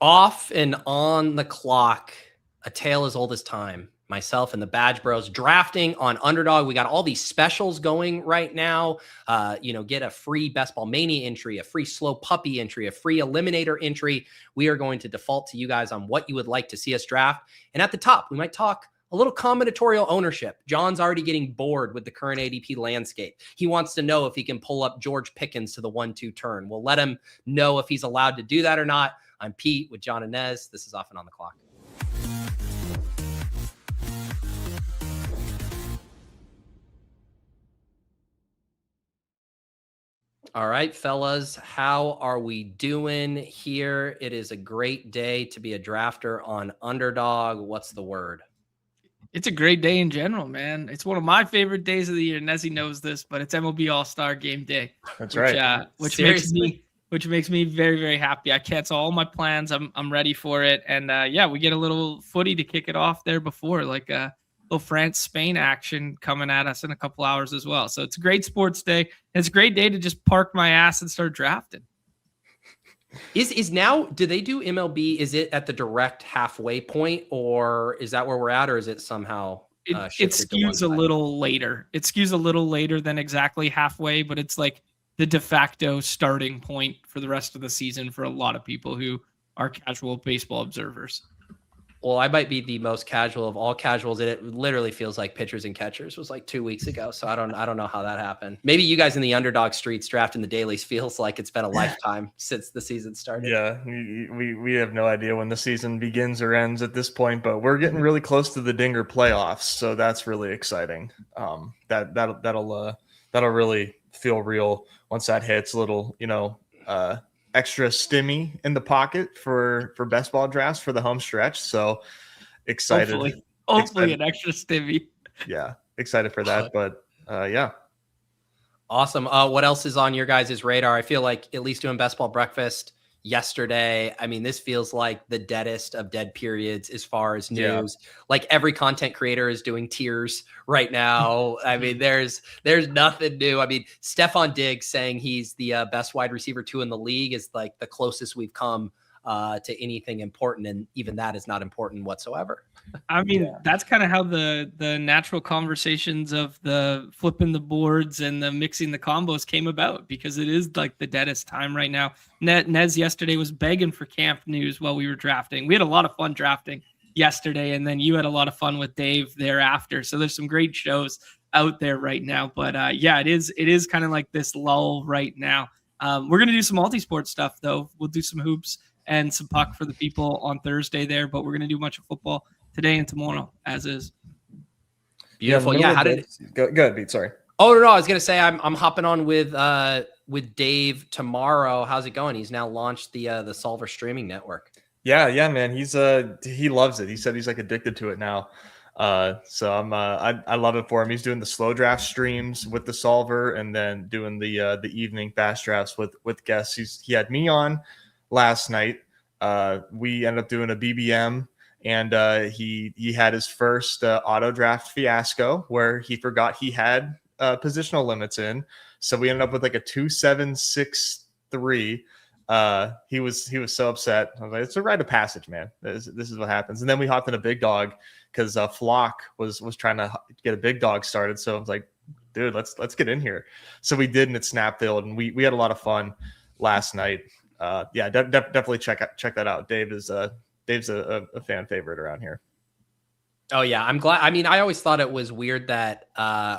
Off and on the clock, a tale as old as time. Myself and the Badge Bros drafting on Underdog. We got all these specials going right now. Get a free Best Ball Mania entry, a free Slow Puppy entry, a free Eliminator entry. We are going to default to you guys on what you would like to see us draft. And at the top, we might talk a little combinatorial ownership. John's already getting bored with the current ADP landscape. He wants to know if he can pull up George Pickens to the 1-2 turn. We'll let him know if he's allowed to do that or not. I'm Pete with John and Nez. This is Off and On the Clock. All right, fellas, how are we doing here? It is a great day to be a drafter on Underdog. What's the word? It's a great day in general, man. It's one of my favorite days of the year. Nezzy knows this, but it's MLB All-Star Game Day. That's right. Which makes me very, very happy. I cancel all my plans. I'm ready for it. And we get a little footy to kick it off there before, like a little France-Spain action coming at us in a couple hours as well. So it's a great sports day. It's a great day to just park my ass and start drafting. Is now, do they do MLB? Is it at the direct halfway point, or is that where we're at, or is it somehow it skews a little later? It skews a little later than exactly halfway, but it's like the de facto starting point for the rest of the season for a lot of people who are casual baseball observers. Well, I might be the most casual of all casuals. It literally feels like pitchers and catchers was like 2 weeks ago. So I don't know how that happened. Maybe you guys in the Underdog streets drafting the dailies feels like it's been a lifetime since the season started. Yeah, we have no idea when the season begins or ends at this point, but we're getting really close to the Dinger playoffs, so that's really exciting. That'll really feel real once that hits. A little, extra stimmy in the pocket for best ball drafts for the home stretch. So excited. Hopefully an extra stimmy. Yeah, excited for that. But yeah. Awesome. What else is on your guys' radar? I feel like at least doing best ball breakfast yesterday. I mean, this feels like the deadest of dead periods as far as news. Yeah. Like every content creator is doing tiers right now. I mean, there's nothing new. I mean, Stephon Diggs saying he's the best wide receiver 2 in the league is like the closest we've come to anything important. And even that is not important whatsoever. I mean, that's kind of how the natural conversations of the flipping the boards and the mixing the combos came about, because it is like the deadest time right now. Nez yesterday was begging for camp news while we were drafting. We had a lot of fun drafting yesterday, and then you had a lot of fun with Dave thereafter. So there's some great shows out there right now. But it is kind of like this lull right now. We're going to do some multi-sport stuff, though. We'll do some hoops and some puck for the people on Thursday there, but we're going to do much of football today and tomorrow, as is. Beautiful. Yeah. How did go ahead, Pete? Sorry. Oh no, I was gonna say I'm hopping on with Dave tomorrow. How's it going? He's now launched the Solver streaming network. Yeah, man. He loves it. He said he's like addicted to it now. So I love it for him. He's doing the slow draft streams with the Solver, and then doing the evening fast drafts with guests. He had me on last night. We ended up doing a BBM. And he had his first auto draft fiasco where he forgot he had positional limits in. So we ended up with like a 2-7-6-3. He was so upset. I was like, it's a rite of passage, man. This is what happens. And then we hopped in a big dog because Flock was trying to get a big dog started. So I was like, dude, let's get in here. So we did, and it snap filled, and we had a lot of fun last night. Definitely check that out. Dave's a fan favorite around here. Oh yeah, I'm glad. I mean, I always thought it was weird that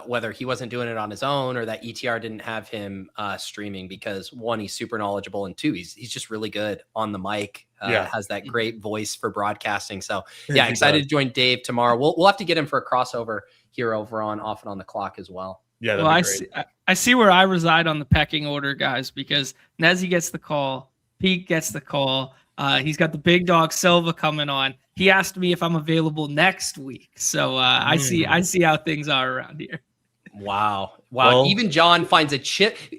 whether he wasn't doing it on his own or that ETR didn't have him streaming, because one, he's super knowledgeable, and two, he's just really good on the mic. Has that great voice for broadcasting. So yeah, excited to join Dave tomorrow. We'll have to get him for a crossover here over on Off and On the Clock as well. Yeah, well, I see where I reside on the pecking order, guys, because Nezzy gets the call, Pete gets the call. He's got the big dog Silva coming on. He asked me if I'm available next week. So I see how things are around here. Wow. Well, even John finds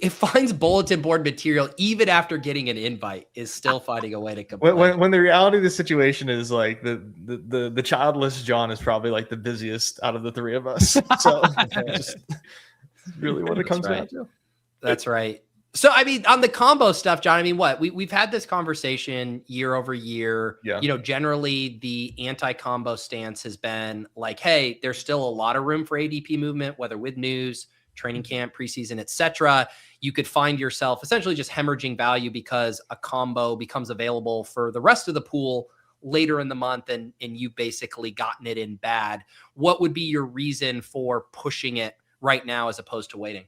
finds bulletin board material even after getting an invite, is still finding a way to complain. When the reality of the situation is like the childless John is probably like the busiest out of the three of us. So just really what it comes down to. That's right. So, I mean, on the combo stuff, John, I mean, what we've had this conversation year over year. Yeah. You know, generally the anti-combo stance has been like, hey, there's still a lot of room for ADP movement, whether with news, training camp, preseason, etc. You could find yourself essentially just hemorrhaging value because a combo becomes available for the rest of the pool later in the month, and you've basically gotten it in bad. What would be your reason for pushing it right now as opposed to waiting?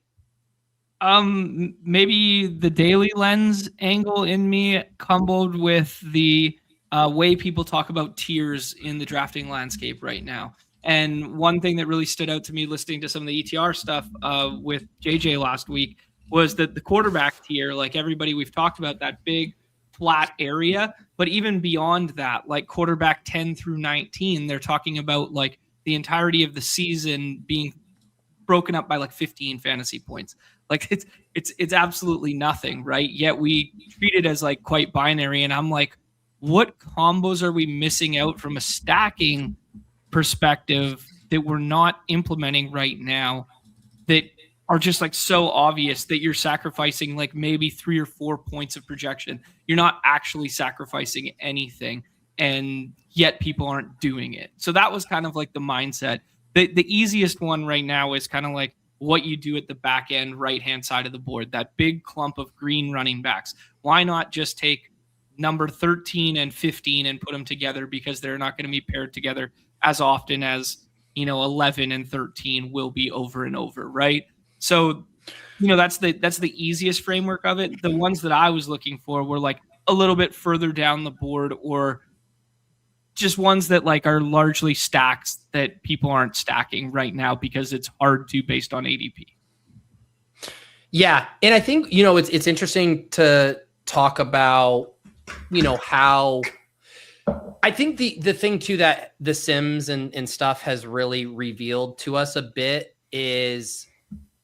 Maybe the daily lens angle in me comboed with the way people talk about tiers in the drafting landscape right now. And one thing that really stood out to me listening to some of the ETR stuff with JJ last week was that the quarterback tier, like everybody we've talked about, that big flat area, but even beyond that, like quarterback 10 through 19, they're talking about like the entirety of the season being broken up by like 15 fantasy points. Like it's absolutely nothing, right? Yet we treat it as like quite binary. And I'm like, what combos are we missing out from a stacking perspective that we're not implementing right now that are just like so obvious that you're sacrificing like maybe 3 or 4 points of projection? You're not actually sacrificing anything, and yet people aren't doing it. So that was kind of like the mindset. The easiest one right now is kind of like what you do at the back end right-hand side of the board, that big clump of green running backs. Why not just take number 13 and 15 and put them together, because they're not going to be paired together as often as, 11 and 13 will be over and over, right? So, that's the easiest framework of it. The ones that I was looking for were like a little bit further down the board, or just ones that like are largely stacks that people aren't stacking right now because it's hard to based on ADP. Yeah. And I think, it's interesting to talk about, how I think the thing too that the Sims and stuff has really revealed to us a bit is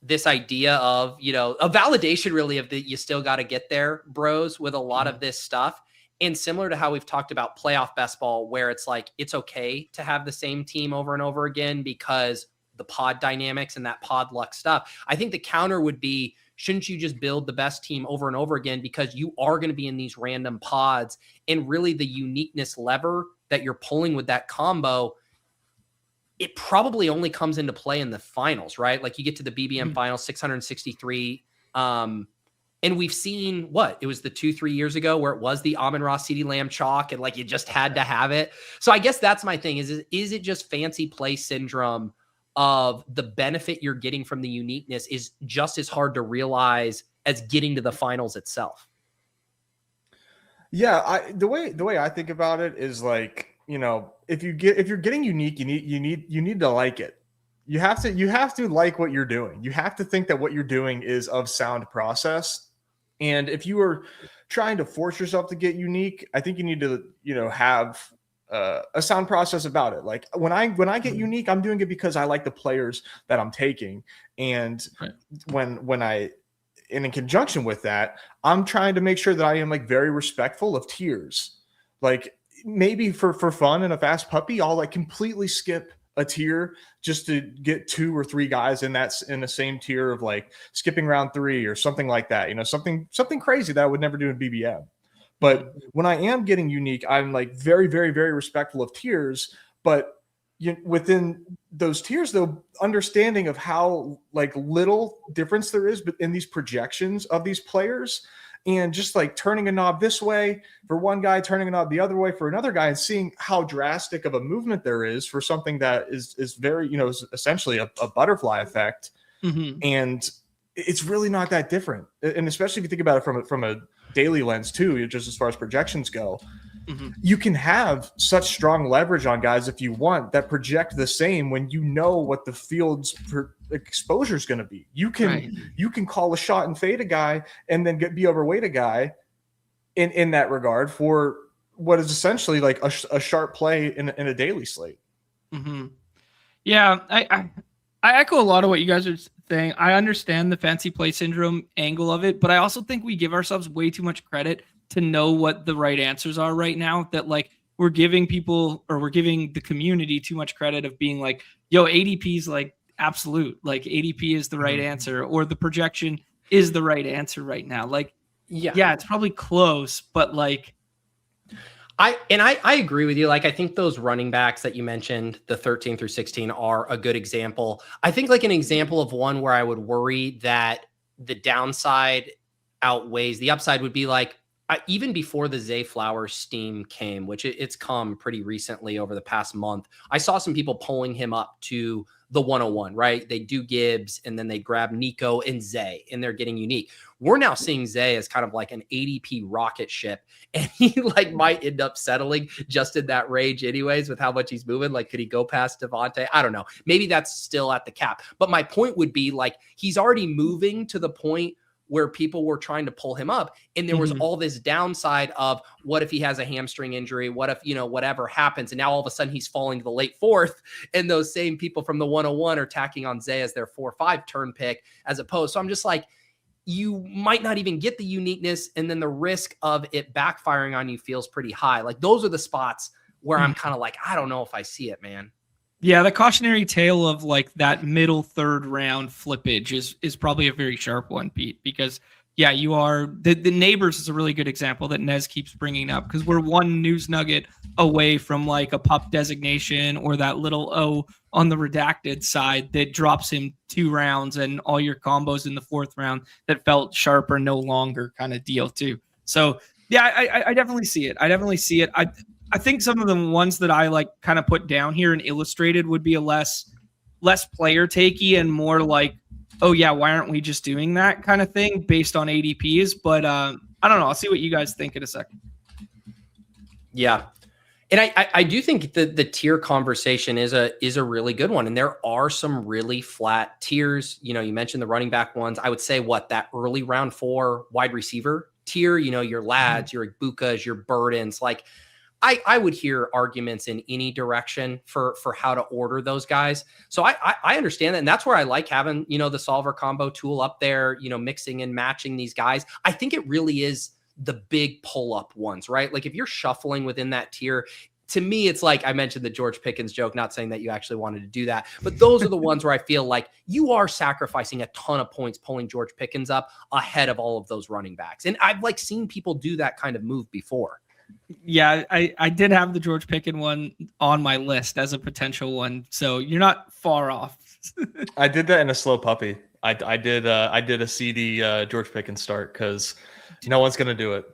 this idea of, a validation really of that you still got to get there, bros, with a lot of this stuff. And similar to how we've talked about playoff best ball, where it's like, it's okay to have the same team over and over again because the pod dynamics and that pod luck stuff. I think the counter would be, shouldn't you just build the best team over and over again, because you are going to be in these random pods, and really the uniqueness lever that you're pulling with that combo, it probably only comes into play in the finals, right? Like you get to the BBM finals, 663. And we've seen it was the 2-3 years ago where it was the Amon-Ra CeeDee Lamb chalk, and like you just had to have it. So I guess that's my thing is it just fancy play syndrome of the benefit you're getting from the uniqueness is just as hard to realize as getting to the finals itself? Yeah, the way I think about it is like, if you're getting unique, you need to like it. You have to like what you're doing. You have to think that what you're doing is of sound process. And if you are trying to force yourself to get unique, I think you need to, have a sound process about it. Like when I get unique, I'm doing it because I like the players that I'm taking. And when I, and in conjunction with that, I'm trying to make sure that I am like very respectful of tiers. Like maybe for fun in a fast puppy, I'll like completely skip a tier just to get 2 or 3 guys in the same tier of like skipping round 3 or something like that, something crazy that I would never do in BBM. But when I am getting unique, I'm like very, very, very respectful of tiers, but within those tiers though, understanding of how like little difference there is in these projections of these players, and just like turning a knob this way for one guy, turning a knob the other way for another guy, and seeing how drastic of a movement there is for something that is very, is essentially a butterfly effect. And it's really not that different. And especially if you think about it from a daily lens too, just as far as projections go, you can have such strong leverage on guys if you want that project the same when you know what the field's exposure is going to be. You can call a shot and fade a guy and then be overweight a guy in that regard for what is essentially like a sharp play in a daily slate. Yeah, I echo a lot of what you guys are saying. I understand the fancy play syndrome angle of it, but I also think we give ourselves way too much credit to know what the right answers are right now, that like we're giving the community too much credit of being like, yo, ADP is like absolute, like ADP is the right answer, or the projection is the right answer right now. Like, yeah, it's probably close, but like, I agree with you. Like, I think those running backs that you mentioned, the 13 through 16, are a good example. I think like an example of one where I would worry that the downside outweighs the upside would be like, even before the Zay Flowers steam came, which it's come pretty recently over the past month, I saw some people pulling him up to the 101, right? They do Gibbs and then they grab Nico and Zay and they're getting unique. We're now seeing Zay as kind of like an ADP rocket ship, and he like might end up settling just in that range anyways with how much he's moving. Like, could he go past Devontae? I don't know. Maybe that's still at the cap. But my point would be like, he's already moving to the point where people were trying to pull him up. And there was all this downside of what if he has a hamstring injury? What if, whatever happens? And now all of a sudden he's falling to the late fourth. And those same people from the 101 are tacking on Zay as their 4-5 turn pick as opposed. So I'm just like, you might not even get the uniqueness. And then the risk of it backfiring on you feels pretty high. Like, those are the spots where I'm kind of like, I don't know if I see it, man. Yeah, the cautionary tale of like that middle third round flippage is probably a very sharp one, Pete, because yeah, you are the Neighbors is a really good example that Nez keeps bringing up, because we're one news nugget away from like a pup designation or that little O on the redacted side that drops him 2 rounds and all your combos in the 4th round that felt sharp are no longer kind of deal too. So yeah, I definitely see it. I think some of the ones that I like kind of put down here and illustrated would be a less player takey and more like, oh yeah, why aren't we just doing that kind of thing based on ADPs? But I don't know. I'll see what you guys think in a second. Yeah. And I do think the tier conversation is a really good one. And there are some really flat tiers. You mentioned the running back ones. I would say that early round 4 wide receiver tier, your Lads, your Igbukas, your Burdens, like, I would hear arguments in any direction for how to order those guys. So I understand that. And that's where I like having, the solver combo tool up there, mixing and matching these guys. I think it really is the big pull up ones, right? Like, if you're shuffling within that tier, to me, it's like I mentioned the George Pickens joke, not saying that you actually wanted to do that, but those are the ones where I feel like you are sacrificing a ton of points pulling George Pickens up ahead of all of those running backs. And I've like seen people do that kind of move before. Yeah, I did have the George Pickens one on my list as a potential one, so you're not far off. I did that in a slow puppy. I did a CD George Pickens start because no one's gonna do it.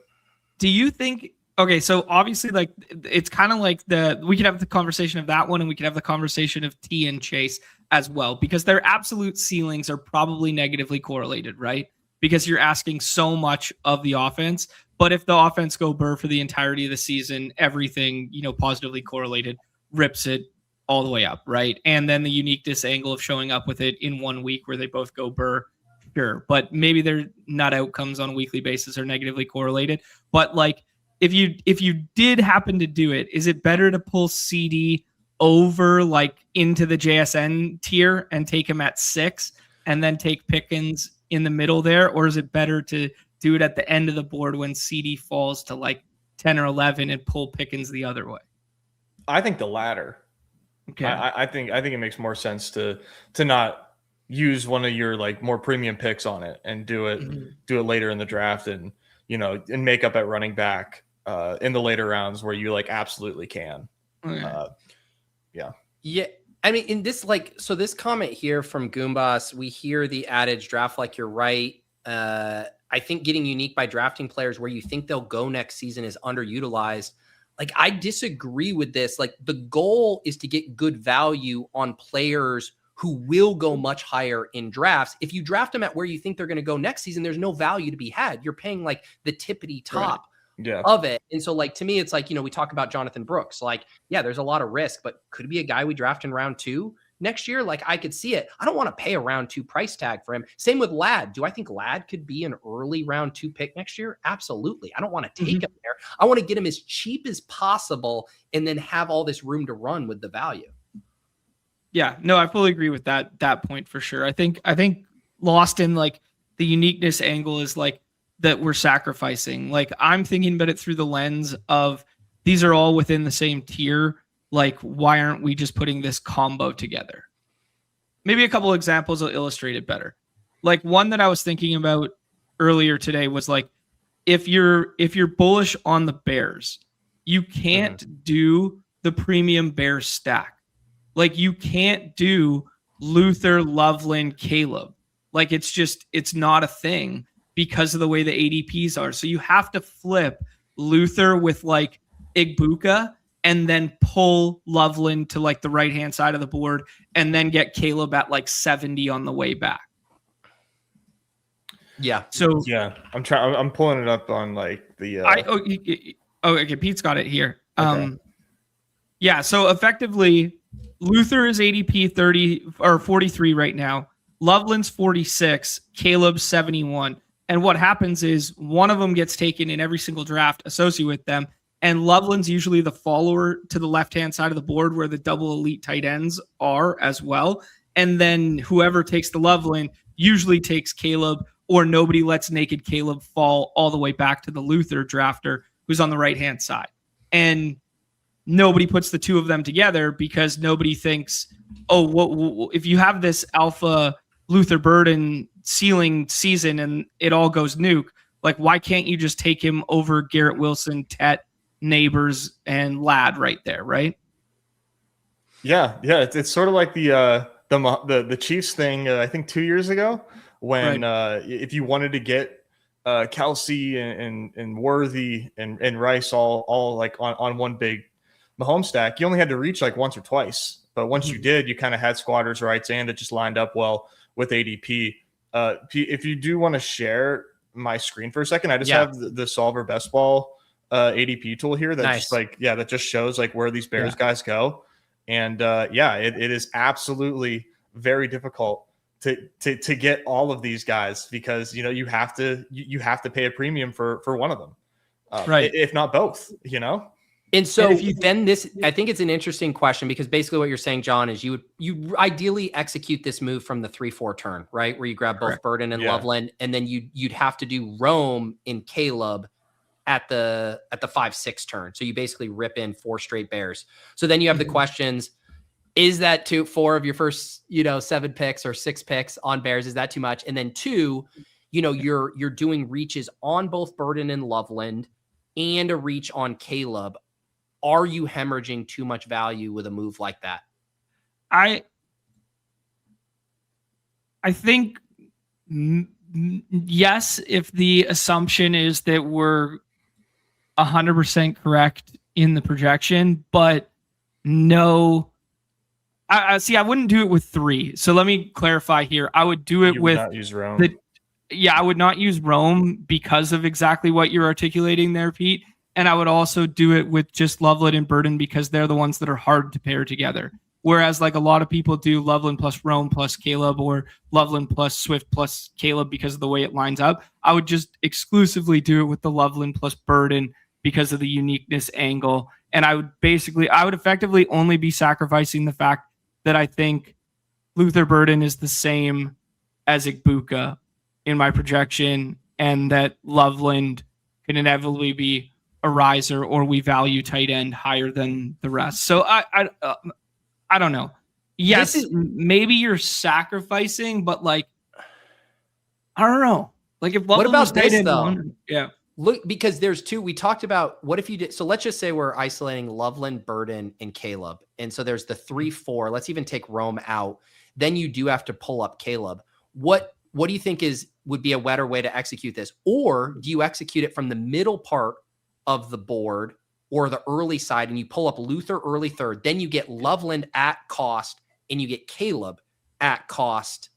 Do you think? Okay, so obviously, like, it's kind of like we could have the conversation of that one, and we could have the conversation of T and Chase as well, because their absolute ceilings are probably negatively correlated, right? Because you're asking so much of the offense. But if the offense go burr for the entirety of the season, everything, positively correlated rips it all the way up, right? And then the uniqueness angle of showing up with it in 1 week where they both go burr, sure. But maybe their nut outcomes on a weekly basis are negatively correlated. But like, if you did happen to do it, is it better to pull CD over like into the JSN tier and take him at 6 and then take Pickens in the middle there? Or is it better to do it at the end of the board when CD falls to like 10 or 11 and pull Pickens the other way? I think the latter. Okay. I think it makes more sense to not use one of your like more premium picks on it and do it later in the draft and and make up at running back in the later rounds where you like absolutely can. Okay. Yeah. I mean, in this, like, so this comment here from Goombas, we hear the adage draft like you're right. I think getting unique by drafting players where you think they'll go next season is underutilized. Like, I disagree with this. Like, the goal is to get good value on players who will go much higher in drafts. If you draft them at where you think they're going to go next season, there's no value to be had. You're paying like the tippity top of it. And so, like, to me, it's like, we talk about Jonathan Brooks. Like, yeah, there's a lot of risk, but could it be a guy we draft in round 2 next year? Like, I could see it. I don't want to pay a round 2 price tag for him. Same with Lad. Do I think Lad could be an early round 2 pick next year? Absolutely. I don't want to take him there. I want to get him as cheap as possible and then have all this room to run with the value. Yeah, no, I fully agree with that point for sure. I think lost in like the uniqueness angle is like that we're sacrificing. Like, I'm thinking about it through the lens of these are all within the same tier. Like, why aren't we just putting this combo together? Maybe a couple examples will illustrate it better. Like one that I was thinking about earlier today was like, if you're bullish on the Bears, you can't do the premium Bears stack. Like you can't do Luther, Loveland, Caleb. Like it's not a thing because of the way the ADPs are. So you have to flip Luther with like Igbokwe and then pull Loveland to like the right-hand side of the board and then get Caleb at like 70 on the way back. Yeah. So yeah, I'm pulling it up on like the. Okay. Pete's got it here. Okay. Yeah. So effectively, Luther is ADP 30 or 43 right now. Loveland's 46. Caleb's 71. And what happens is one of them gets taken in every single draft associated with them. And Loveland's usually the follower to the left-hand side of the board where the double elite tight ends are as well. And then whoever takes the Loveland usually takes Caleb, or nobody lets naked Caleb fall all the way back to the Luther drafter who's on the right-hand side. And nobody puts the two of them together because nobody thinks, oh, if you have this alpha Luther Burden ceiling season and it all goes nuke, like why can't you just take him over Garrett Wilson, Tet, Neighbors, and Ladd right there, right? Yeah. It's sort of like the Chiefs thing. I think 2 years ago when if you wanted to get Kelsey and Worthy and Rice all like on one big Mahomes stack, you only had to reach like once or twice. But once you did, you kind of had squatters' rights and it just lined up well with ADP. If you do want to share my screen for a second, I just have the Solver Best Ball ADP tool here that just that just shows like where these Bears guys go. And it is absolutely very difficult to get all of these guys because you have to pay a premium for one of them, right? If not both, And so I think it's an interesting question because basically what you're saying, John, is you ideally execute this move from the 3-4 turn, right? Where you grab both Burden and Loveland, and then you'd have to do Rome and Caleb at the 5-6 turn. So you basically rip in 4 straight Bears. So then you have the questions. Is that 4 of your first, 7 picks or 6 picks on Bears? Is that too much? And then 2, you're doing reaches on both Burden and Loveland and a reach on Caleb. Are you hemorrhaging too much value with a move like that? I think yes, if the assumption is that we're 100% correct in the projection, but no. I wouldn't do it with 3. So let me clarify here. I would do it with not use Rome. I would not use Rome because of exactly what you're articulating there, Pete. And I would also do it with just Loveland and Burden because they're the ones that are hard to pair together. Whereas like a lot of people do Loveland plus Rome plus Caleb or Loveland plus Swift plus Caleb because of the way it lines up. I would just exclusively do it with the Loveland plus Burden because of the uniqueness angle. And I would effectively only be sacrificing the fact that I think Luther Burden is the same as Igbokwe in my projection and that Loveland can inevitably be a riser or we value tight end higher than the rest. So I don't know. Yes, maybe you're sacrificing, but like, I don't know. Like if what about this though? Yeah. Look, because there's 2, we talked about what if you did. So let's just say we're isolating Loveland, Burden, and Caleb. And so there's the 3-4. Let's even take Rome out. Then you do have to pull up Caleb. What do you think would be a better way to execute this? Or do you execute it from the middle part of the board or the early side and you pull up Luther early third, then you get Loveland at cost and you get Caleb at cost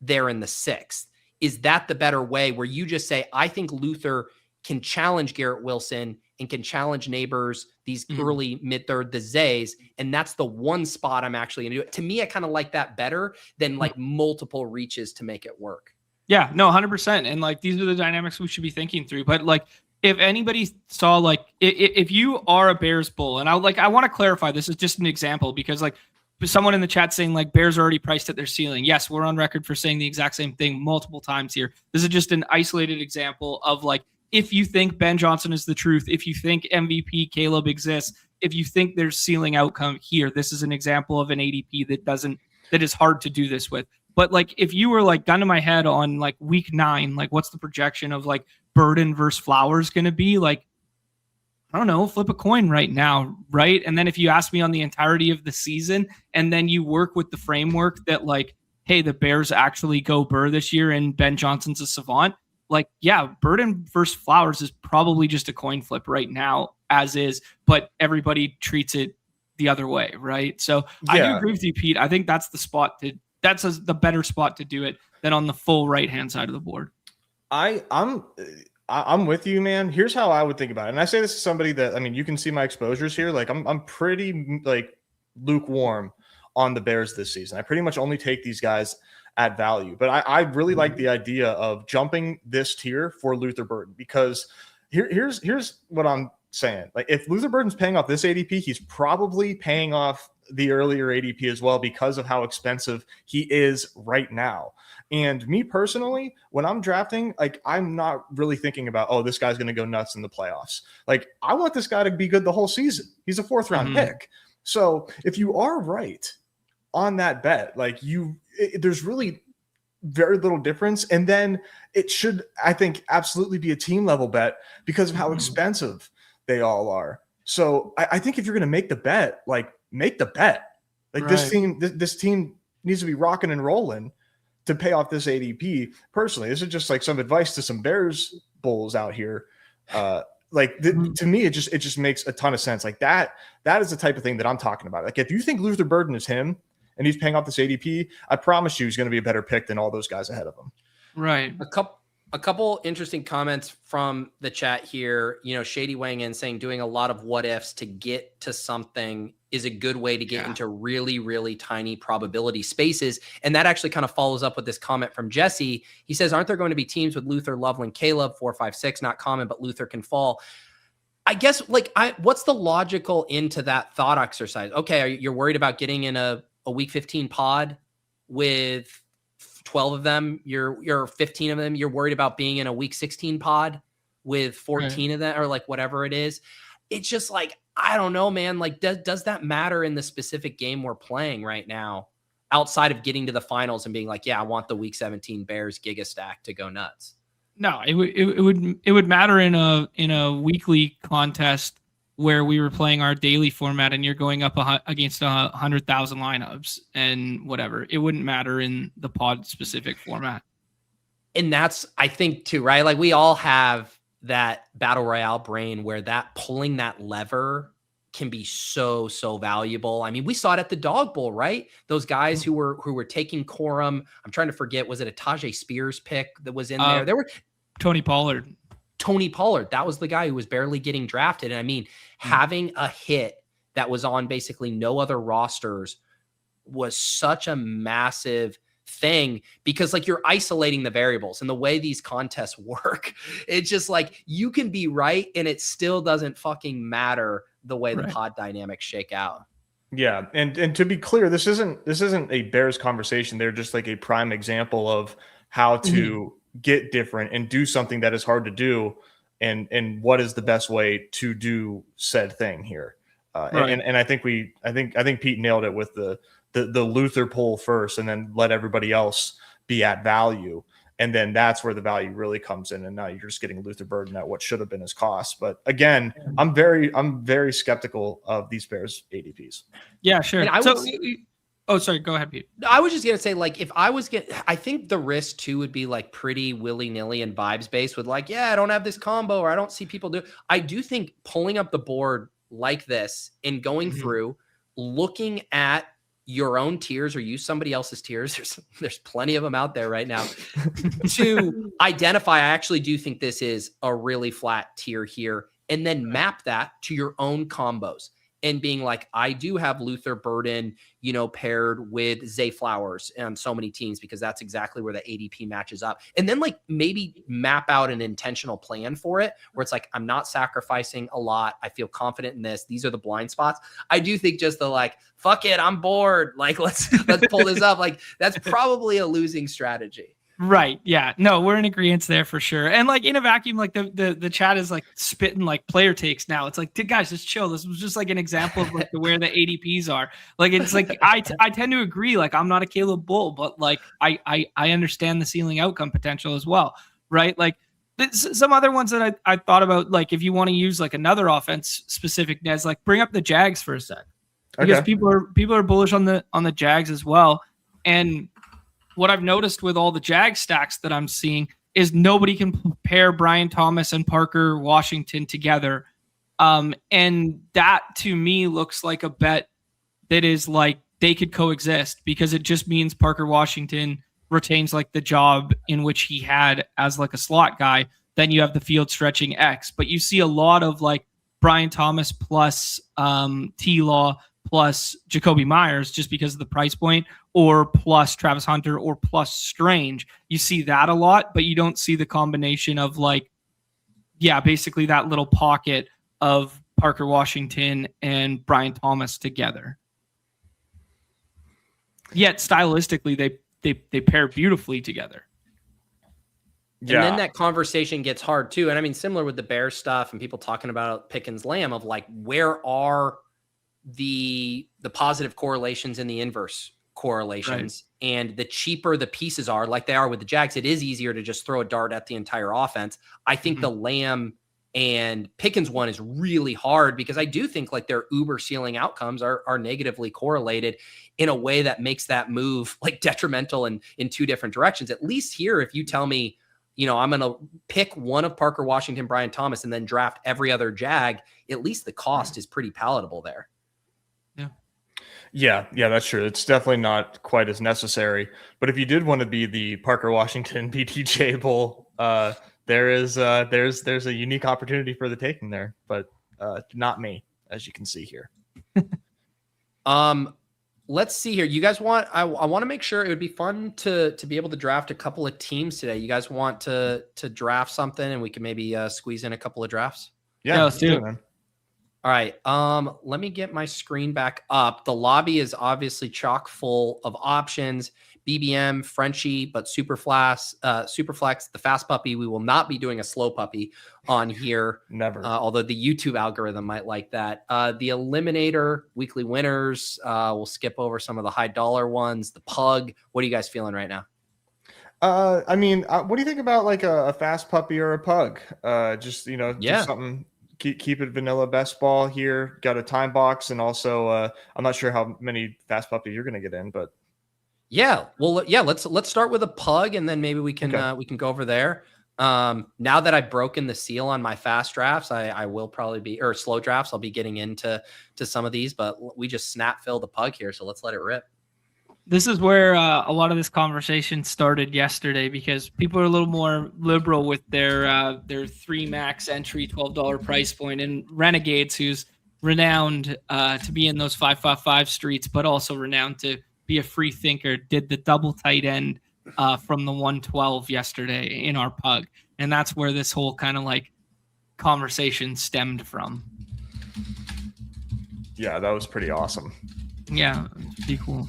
there in the 6th? Is that the better way where you just say, I think Luther can challenge Garrett Wilson and can challenge Neighbors, these early mid-third, the Zays, and that's the one spot I'm actually going to do it. To me, I kind of like that better than like multiple reaches to make it work. Yeah, no, 100%. And like, these are the dynamics we should be thinking through. But like, if anybody saw, like, if you are a Bears bull, and I want to clarify, this is just an example because like someone in the chat saying like Bears are already priced at their ceiling. Yes, we're on record for saying the exact same thing multiple times here. This is just an isolated example of like, if you think Ben Johnson is the truth, if you think MVP Caleb exists, if you think there's ceiling outcome here, this is an example of an ADP that is hard to do this with. But like, if you were like gun to my head on like week 9, like what's the projection of like Burden versus Flowers going to be? Like, I don't know, flip a coin right now, right? And then if you ask me on the entirety of the season, and then you work with the framework that like, hey, the Bears actually go Burr this year and Ben Johnson's a savant, like, yeah, Burden versus Flowers is probably just a coin flip right now as is, but everybody treats it the other way, right? So I do agree with you, Pete. I think that's the spot the better spot to do it than on the full right-hand side of the board. I'm with you, man. Here's how I would think about it. And I say this to somebody that, I mean, you can see my exposures here. Like I'm pretty like lukewarm on the Bears this season. I pretty much only take these guys at value, but I really like the idea of jumping this tier for Luther Burden, because here's what I'm saying. Like, if Luther Burden's paying off this ADP, he's probably paying off the earlier ADP as well, because of how expensive he is right now. And me personally, when I'm drafting, like, I'm not really thinking about, oh, this guy's going to go nuts in the playoffs. Like, I want this guy to be good the whole season. He's a 4th round pick. So if you are right on that bet, like, there's really very little difference. And then it should, I think, absolutely be a team level bet because of how expensive they all are. So I think if you're going to make the bet, like, make the bet. Like, right. This team needs to be rocking and rolling to pay off this ADP. Personally, this is just like some advice to some Bears bulls out here. To me, it just makes a ton of sense. Like, that is the type of thing that I'm talking about. Like, if you think Luther Burden is him and he's paying off this ADP, I promise you he's going to be a better pick than all those guys ahead of him. Right. A couple interesting comments from the chat here. You know, Shady weighing in saying doing a lot of what ifs to get to something is a good way to get into really, really tiny probability spaces. And that actually kind of follows up with this comment from Jesse. He says, aren't there going to be teams with Luther, Loveland, Caleb, 4, 5, 6, not common, but Luther can fall? I guess, what's the logical into that thought exercise? Okay, you're worried about getting in a week 15 pod with 12 of them, you're 15 of them, you're worried about being in a week 16 pod with 14 of them, or like whatever it is. It's just like, I don't know, man. Like, does that matter in the specific game we're playing right now, outside of getting to the finals and being like, yeah, I want the week 17 Bears Giga Stack to go nuts? No, it would matter in a weekly contest where we were playing our daily format and you're going up against 100,000 lineups and whatever. It wouldn't matter in the pod specific format. And that's, I think, too, right? Like, we all have that battle royale brain where that pulling that lever can be so valuable. I mean, we saw it at the Dog Bowl, right? Those guys who were taking Corum. I'm trying to forget, was it a Tajay Spears pick that was in there? There were Tony Pollard. That was the guy who was barely getting drafted. And I mean, having a hit that was on basically no other rosters was such a massive thing, because like, you're isolating the variables, and the way these contests work, it's just like, you can be right and it still doesn't fucking matter the way the pod dynamics shake out. Yeah. And to be clear, this isn't a Bears conversation. They're just like a prime example of how to get different and do something that is hard to do, and what is the best way to do said thing here. And I think Pete nailed it with the Luther pull first, and then let everybody else be at value. And then that's where the value really comes in. And now you're just getting Luther Burden at what should have been his cost. But again, I'm very skeptical of these Bears ADPs. Yeah, sure. Sorry, go ahead, Pete. I was just going to say, like, if I was I think the risk too would be like pretty willy-nilly and vibes based with like, yeah, I don't have this combo, or I don't see people do. I do think pulling up the board like this and going through, looking at your own tiers or use somebody else's tiers. There's plenty of them out there right now to identify. I actually do think this is a really flat tier here, and then map that to your own combos and being like, I do have Luther Burden, paired with Zay Flowers on so many teams, because that's exactly where the ADP matches up. And then like, maybe map out an intentional plan for it where it's like, I'm not sacrificing a lot. I feel confident in this. These are the blind spots. I do think just the like, fuck it, I'm bored. Like, let's pull this up. Like, that's probably a losing strategy. Right. Yeah. No, we're in agreement there for sure. And like in a vacuum, like the chat is like spitting like player takes now. It's like, guys, just chill. This was just like an example of like where the ADPs are. Like it's like I tend to agree. Like I'm not a Caleb Bull, but like I understand the ceiling outcome potential as well. Right. Like some other ones that I thought about, like if you want to use like another offense specific, Nez, like bring up the Jags for a sec. Because people are bullish on the Jags as well. And what I've noticed with all the Jag stacks that I'm seeing is nobody can pair Brian Thomas and Parker Washington together. And that to me looks like a bet that is like they could coexist, because it just means Parker Washington retains like the job in which he had as like a slot guy. Then you have the field stretching X, but you see a lot of like Brian Thomas plus T-Law plus Jacoby Myers just because of the price point, or plus Travis Hunter, or plus Strange. You see that a lot, but you don't see the combination of like, yeah, basically that little pocket of Parker Washington and Brian Thomas together. Yet stylistically, they pair beautifully together. Yeah. And then that conversation gets hard too. And I mean, similar with the Bears stuff and people talking about Pickens Lamb, of like, where are the positive correlations and the inverse correlations? Right. And the cheaper the pieces are, like they are with the Jags, it is easier to just throw a dart at the entire offense. I think the Lamb and Pickens one is really hard, because I do think like their uber ceiling outcomes are negatively correlated in a way that makes that move like detrimental in two different directions. At least here, if you tell me, you know, I'm going to pick one of Parker Washington, Brian Thomas, and then draft every other Jag, at least the cost is pretty palatable there. Yeah, that's true. It's definitely not quite as necessary. But if you did want to be the Parker Washington BTJ Bowl, there's a unique opportunity for the taking there, but not me, as you can see here. Let's see here. You guys want? I want to make sure it would be fun to be able to draft a couple of teams today. You guys want to draft something, and we can maybe squeeze in a couple of drafts? Yeah, let's do it, man. All right. Let me get my screen back up. The lobby is obviously chock full of options. BBM, Frenchie, but Superflex, the fast puppy. We will not be doing a slow puppy on here. Never. Although the YouTube algorithm might like that. The Eliminator, weekly winners. We'll skip over some of the high dollar ones. The Pug. What are you guys feeling right now? I mean, what do you think about like a fast puppy or a pug? Just, you know, do something. Keep it vanilla best ball here. Got a time box, and also I'm not sure how many fast puppies you're going to get in, but yeah, well, yeah. Let's start with a pug, and then maybe we can go over there. Now that I've broken the seal on my fast drafts, I will probably be, or slow drafts, I'll be getting into some of these, but we just snap fill the pug here, so let's let it rip. This is where a lot of this conversation started yesterday, because people are a little more liberal with their 3 max entry $12 price point, and Renegades, who's renowned to be in those 555 streets, but also renowned to be a free thinker, did the double tight end from the 112 yesterday in our pug, and that's where this whole kind of like conversation stemmed from. Yeah, that was pretty awesome. Yeah, pretty cool.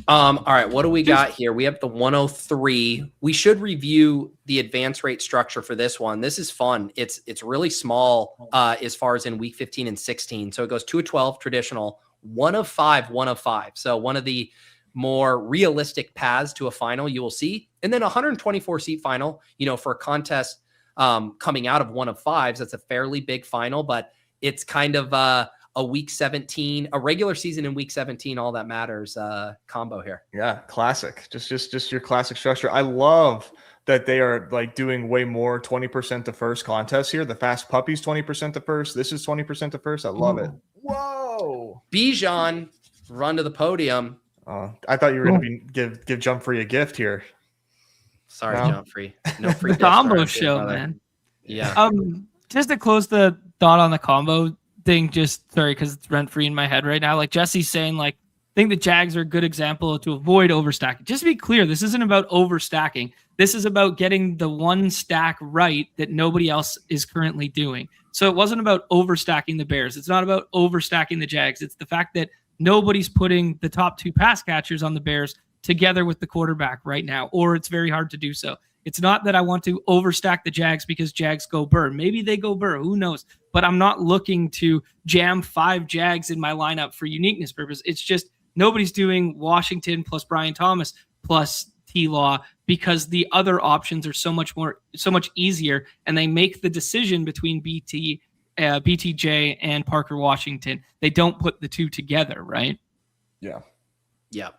All right, what do we got here? We have the 103. We should review the advance rate structure for this one. This is fun. It's really small as far as in week 15 and 16. So it goes 2 of 12 traditional, 1 of 5, 1 of 5. So one of the more realistic paths to a final you will see. And then 124 seat final, you know, for a contest coming out of 1 of 5s, that's a fairly big final, but it's kind of a week 17, a regular season in week 17, all that matters combo here. Yeah, classic. Just your classic structure. I love that they are like doing way more 20% to first contests here. The fast puppies 20% to first. This is 20% to first. I love it. Whoa. Bijan, run to the podium. I thought you were going to give Jump Free a gift here. Sorry, no? Jump Free. No free combo show, man. Yeah. Just to close the thought on the combo thing, just sorry, because it's rent free in my head right now. Like Jesse's saying, like, I think the Jags are a good example to avoid overstacking. Just to be clear, this isn't about overstacking. This is about getting the one stack right that nobody else is currently doing. So it wasn't about overstacking the Bears. It's not about overstacking the Jags. It's the fact that nobody's putting the top 2 pass catchers on the Bears together with the quarterback right now, or it's very hard to do so. It's not that I want to overstack the Jags because Jags go Burr. Maybe they go Burr, who knows? But I'm not looking to jam 5 Jags in my lineup for uniqueness purpose. It's just nobody's doing Washington plus Brian Thomas plus T-Law because the other options are so much easier, and they make the decision between BTJ and Parker Washington. They don't put the two together, right? Yeah. Yeah.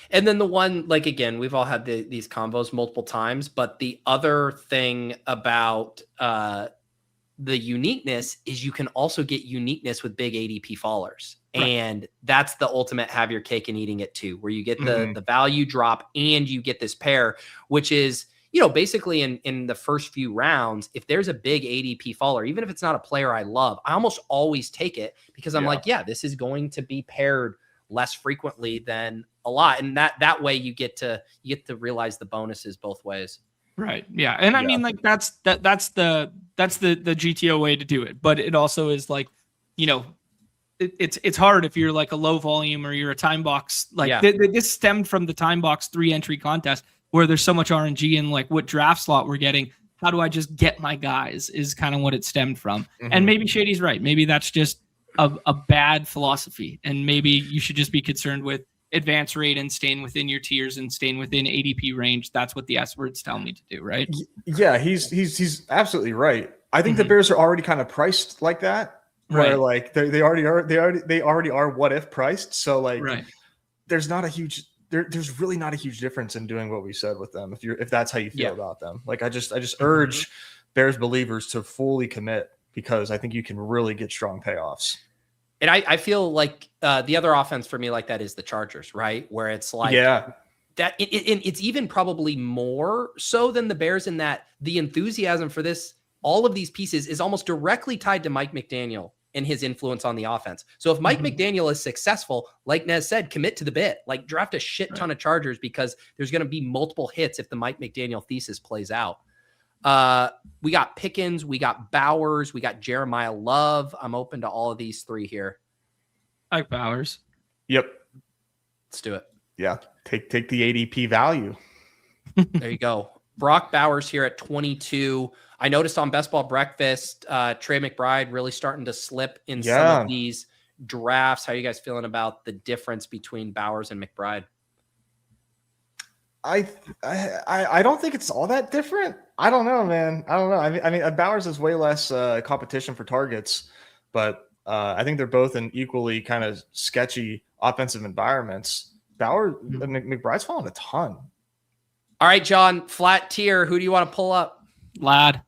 And then the one, like, again, we've all had these combos multiple times, but the other thing about the uniqueness is you can also get uniqueness with big ADP fallers. Right. And that's the ultimate have your cake and eating it too, where you get the value drop and you get this pair, which is, basically in the first few rounds, if there's a big ADP faller, even if it's not a player I love, I almost always take it because I'm like, this is going to be paired less frequently than a lot. And that way you get to realize the bonuses both ways. Right. Yeah. And I mean, like that's the GTO way to do it. But it also is like, it's hard if you're like a low volume or you're a time box. Like this stemmed from the time box 3 entry contest where there's so much RNG in like what draft slot we're getting. How do I just get my guys is kind of what it stemmed from. And maybe Shady's right. Maybe that's just a bad philosophy. And maybe you should just be concerned with advance rate and staying within your tiers and staying within ADP range. That's what the S words tell me to do, right? Yeah, he's absolutely right. I think the Bears are already kind of priced like that, where like they already are what if priced. So like there's really not a huge difference in doing what we said with them if that's how you feel about them. Like I just urge Bears believers to fully commit because I think you can really get strong payoffs. And I feel like the other offense for me like that is the Chargers, right? Where it's like that it's even probably more so than the Bears in that the enthusiasm for all of these pieces is almost directly tied to Mike McDaniel and his influence on the offense. So if Mike McDaniel is successful, like Nez said, commit to the bit, like draft a shit ton of Chargers because there's going to be multiple hits if the Mike McDaniel thesis plays out. We got Pickens, we got Bowers, we got Jeremiah Love. I'm open to all of these 3 here. I like Bowers. Yep. Let's do it. Yeah. Take the ADP value. There you go. Brock Bowers here at 22. I noticed on Best Ball Breakfast, Trey McBride really starting to slip in some of these drafts. How are you guys feeling about the difference between Bowers and McBride? I don't think it's all that different. I don't know, man. I don't know. I mean, Bowers is way less competition for targets, but I think they're both in equally kind of sketchy offensive environments. McBride's fallen a ton. All right, John, flat tier. Who do you want to pull up? Lad.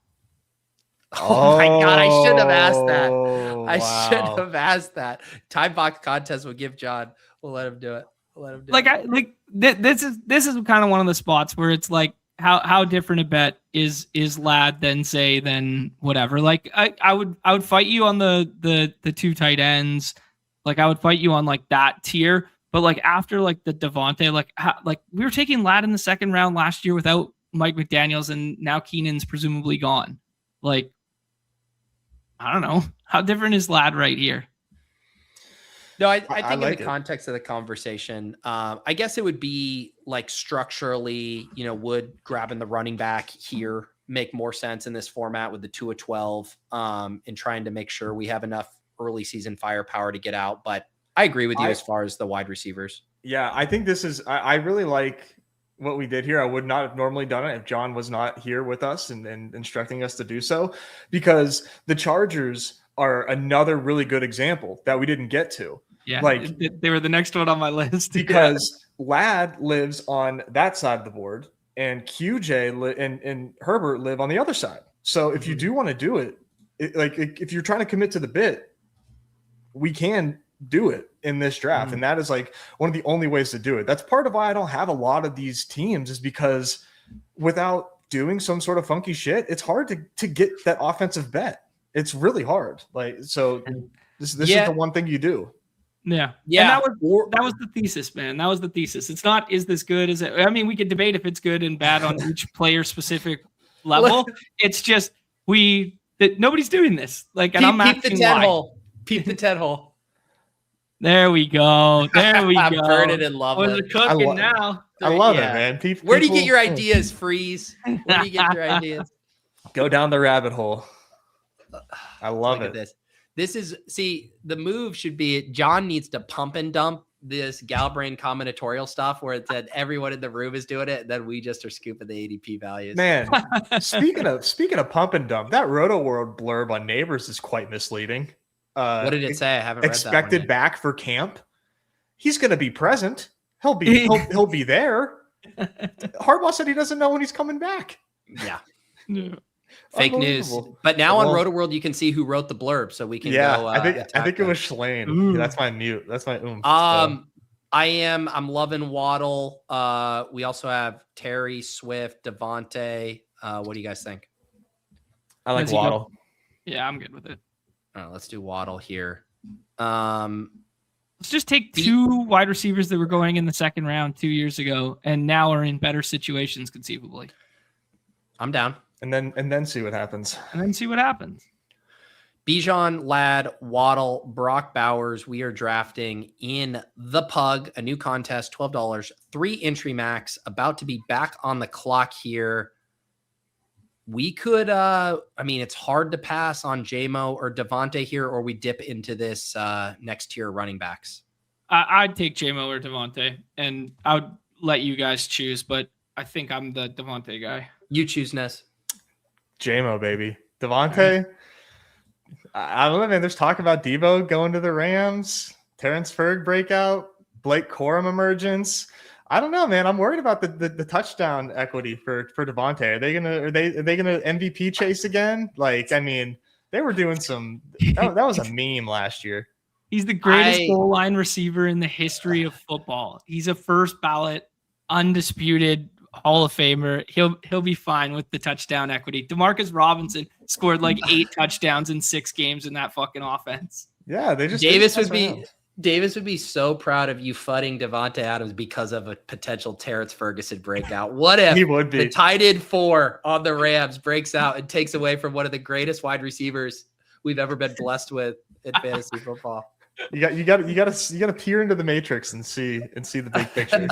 Oh my God, I should have asked that. I should have asked that. Time box contest will give John. We'll let him do it. This is kind of one of the spots where it's like how different a bet is Lad than whatever. Like I would fight you on the 2 tight ends. Like I would fight you on like that tier. But like after like the Devontae, like we were taking Lad in the 2nd round last year without Mike McDaniels, and now Keenan's presumably gone. Like I don't know, how different is Lad right here? No, I think in the context of the conversation, I guess it would be like structurally, would grabbing the running back here make more sense in this format with the 2 of 12 and trying to make sure we have enough early season firepower to get out. But I agree with you as far as the wide receivers. Yeah, I think this is, I really like what we did here. I would not have normally done it if John was not here with us and instructing us to do so, because the Chargers are another really good example that we didn't get to. Yeah, like they were the next one on my list because Lad lives on that side of the board and QJ and Herbert live on the other side. So if you do want to do it, if you're trying to commit to the bit, we can do it in this draft. And that is like one of the only ways to do it. That's part of why I don't have a lot of these teams, is because without doing some sort of funky shit, it's hard to get that offensive bet. It's really hard. Like, so this is the one thing you do. Yeah. And that was the thesis, man. That was the thesis. It's not, is this good? Is it? I mean, we could debate if it's good and bad on each player specific level. It's just nobody's doing this. Like, and I'm asking why. Peep the 10 hole. There we go. There we go. Vernon and Was Loveland. it cooking lo- now? I love Yeah. it, man. Where do you get People- your ideas, Freeze? Where do you get your ideas? Go down the rabbit hole. I love Look it. at this. The move should be John needs to pump and dump this Galbrain combinatorial stuff where it's that everyone in the room is doing it, and then we just are scooping the ADP values. Man, speaking of pump and dump, that Roto World blurb on Neighbors is quite misleading. What did it say? I haven't read that Expected one yet. back for camp. He's going to be present. He'll be be there. Harbaugh said he doesn't know when he's coming back. Yeah. No. Fake news. Unbelievable. But now on Well- Roto World, you can see who wrote the blurb, so we can Yeah, go. I think attack it them. was Schlane. Ooh. That's my mute. That's my oomph. I'm loving Waddle. We also have Terry, Swift, Devontae. What do you guys think? I like Does he go- Waddle. Yeah, I'm good with it. Let's do Waddle here. Let's just take two wide receivers that were going in the second round 2 years ago and now are in better situations conceivably, I'm down. And then see what happens. and then see what happens. Bijan, Ladd, Waddle, Brock Bowers. We are drafting in the Pug, a new contest, $12, 3 entry max, about to be back on the clock here. We could, it's hard to pass on JMO or Devontae here, or we dip into this next tier running backs. I'd take JMO or Devontae, and I would let you guys choose, but I think I'm the Devontae guy. You choose, Ness. JMO, baby. Devontae. I don't know, man. There's talk about Debo going to the Rams, Terrence Ferg breakout, Blake Corum emergence. I don't know, man. I'm worried about the touchdown equity for Devontae. Are they gonna MVP chase again? Like, I mean, they were doing some. That was a meme last year. He's the greatest goal line receiver in the history of football. He's a first ballot, undisputed Hall of Famer. He'll be fine with the touchdown equity. Demarcus Robinson scored like 8 touchdowns in 6 games in that fucking offense. Yeah, they just Davis they would just be. mess around. Davis would be so proud of you fudding Devontae Adams because of a potential Terrence Ferguson breakout. What if He would the be. tight end 4 on the Rams breaks out and takes away from one of the greatest wide receivers we've ever been blessed with in fantasy football? You got to peer into the matrix and see the big picture.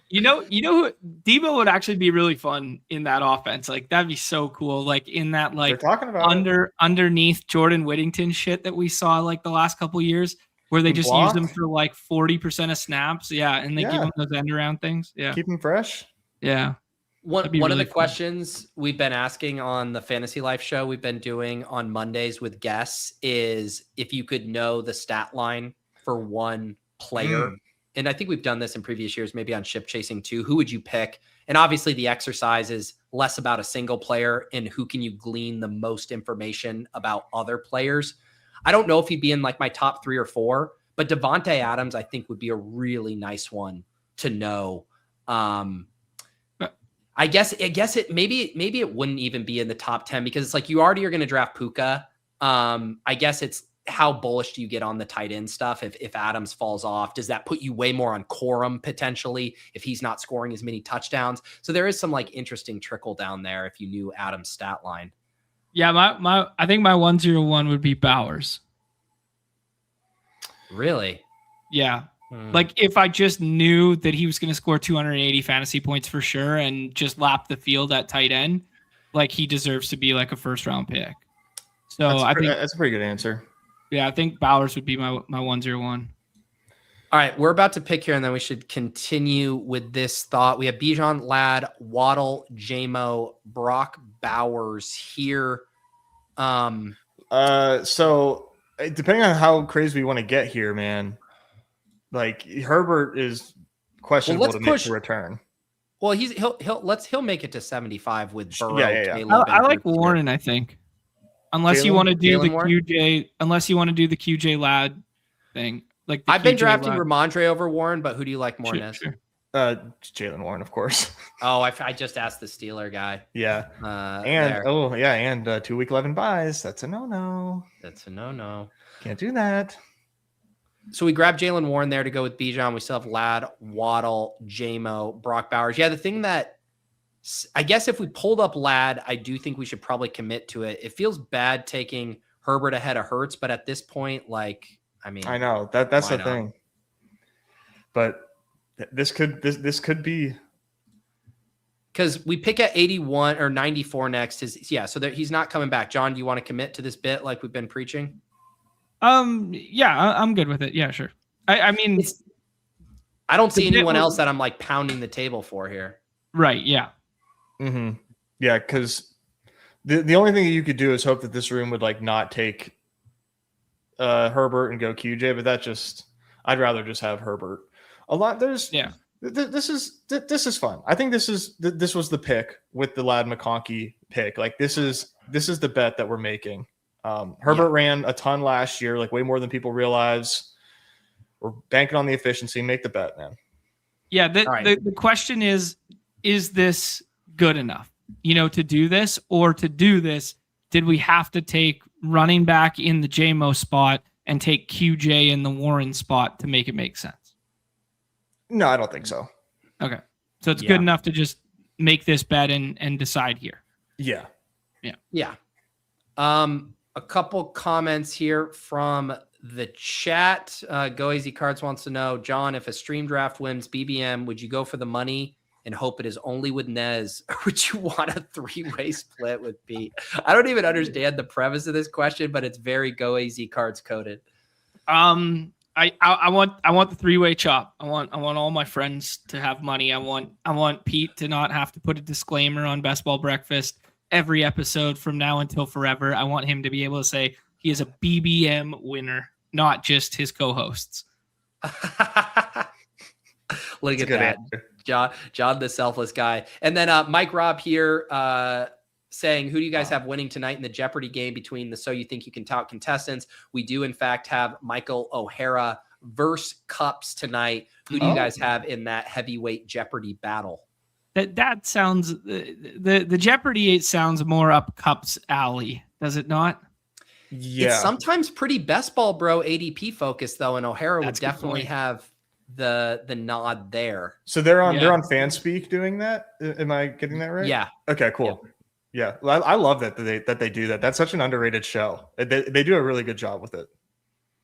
You know who Debo would actually be really fun in that offense. Like that'd be so cool. Like in that They're like talking about it. underneath Jordan Whittington shit that we saw like the last couple years where they just use them for like 40% of snaps. Yeah. And they give them those end around things. Yeah. Keep them fresh. Yeah. One That'd be of really the fun. questions we've been asking on the Fantasy Life show we've been doing on Mondays with guests is if you could know the stat line for one player. And I think we've done this in previous years, maybe on Ship Chasing too. Who would you pick? And obviously the exercise is less about a single player and who can you glean the most information about other players. I don't know if he'd be in like my top 3 or 4, but Devontae Adams, I think would be a really nice one to know. I guess it maybe it wouldn't even be in the top 10 because it's like you already are going to draft Puka. I guess it's how bullish do you get on the tight end stuff? If Adams falls off, does that put you way more on Corum potentially if he's not scoring as many touchdowns? So there is some like interesting trickle down there if you knew Adams' stat line. Yeah. I think my 101 would be Bowers. Really? Yeah. Like if I just knew that he was going to score 280 fantasy points for sure and just lap the field at tight end, like he deserves to be like a first round pick. So I think that's a pretty good answer. I think Bowers would be my 101. All right, we're about to pick here, and then we should continue with this thought. We have Bijan, Ladd, Waddle, JMO, Brock Bowers here. So depending on how crazy we want to get here, man, like Herbert is questionable let's to make push- the return. Well, he'll make it to 75 with Burrow. Yeah. Caleb, I and like Hurts here. Warren, I think. Unless you Jalen- want to do Jalen the Warren? QJ Ladd thing. Like the I've been QJ drafting Ladd. Ramondre over Warren, but who do you like more, Ness? Sure. Jalen Warren, of course. Oh, I just asked the Steeler guy. Yeah. There. And 2 week 11 buys. That's a no. That's a no. Can't do that. So we grabbed Jalen Warren there to go with Bijan. We still have Ladd, Waddle, JMO, Brock Bowers. Yeah, the thing that I guess if we pulled up Ladd, I do think we should probably commit to it. It feels bad taking Herbert ahead of Hurts, but at this point, like, I mean, I know that's why the not? thing. But this could be, because we pick at 81 or 94 next. So that he's not coming back. John, do you want to commit to this bit like we've been preaching? Yeah, I'm good with it. Yeah, sure. I mean, I don't see The bit anyone was- else that I'm like pounding the table for here. right. Yeah. yeah, because the only thing that you could do is hope that this room would like not take Herbert and go QJ, but I'd rather just have Herbert. A lot this is fun. I think this was the pick with the Ladd McConkey pick. Like this is the bet that we're making. Herbert ran a ton last year, like way more than people realize. We're banking on the efficiency. Make the bet, man. Yeah. right. The question is this good enough, to do this, or to do this, did we have to take running back in the JMO spot and take QJ in the Warren spot to make it make sense? No, I don't think so. Okay. So it's Yeah. good enough to just make this bet and decide here. Yeah. Yeah. A couple comments here from the chat. Go Easy Cards wants to know, John, if a stream draft wins BBM, would you go for the money and hope it is only with Nez, or would you want a 3-way split with Pete? I don't even understand the premise of this question, but it's very Go Easy Cards coded. I want the 3-way chop. I want all my friends to have money. I want Pete to not have to put a disclaimer on Best Ball Breakfast every episode from now until forever. I want him to be able to say he is a BBM winner, not just his co-hosts. Look at that. John, the selfless guy. And then Mike Robb here saying, who do you guys have winning tonight in the Jeopardy game between the So You Think You Can Tout contestants? We do, in fact, have Michael O'Hara versus Cups tonight. Who do you guys have in that heavyweight Jeopardy battle? That sounds the Jeopardy sounds more up Cups alley, does it not? Yeah. It's sometimes pretty best ball bro ADP focused though, and O'Hara would That's a good definitely point. have the nod there. So they're on FanSpeak doing that. Am I getting that right? Yeah. Okay, cool. Yeah. I love that they do that. That's such an underrated show. They do a really good job with it.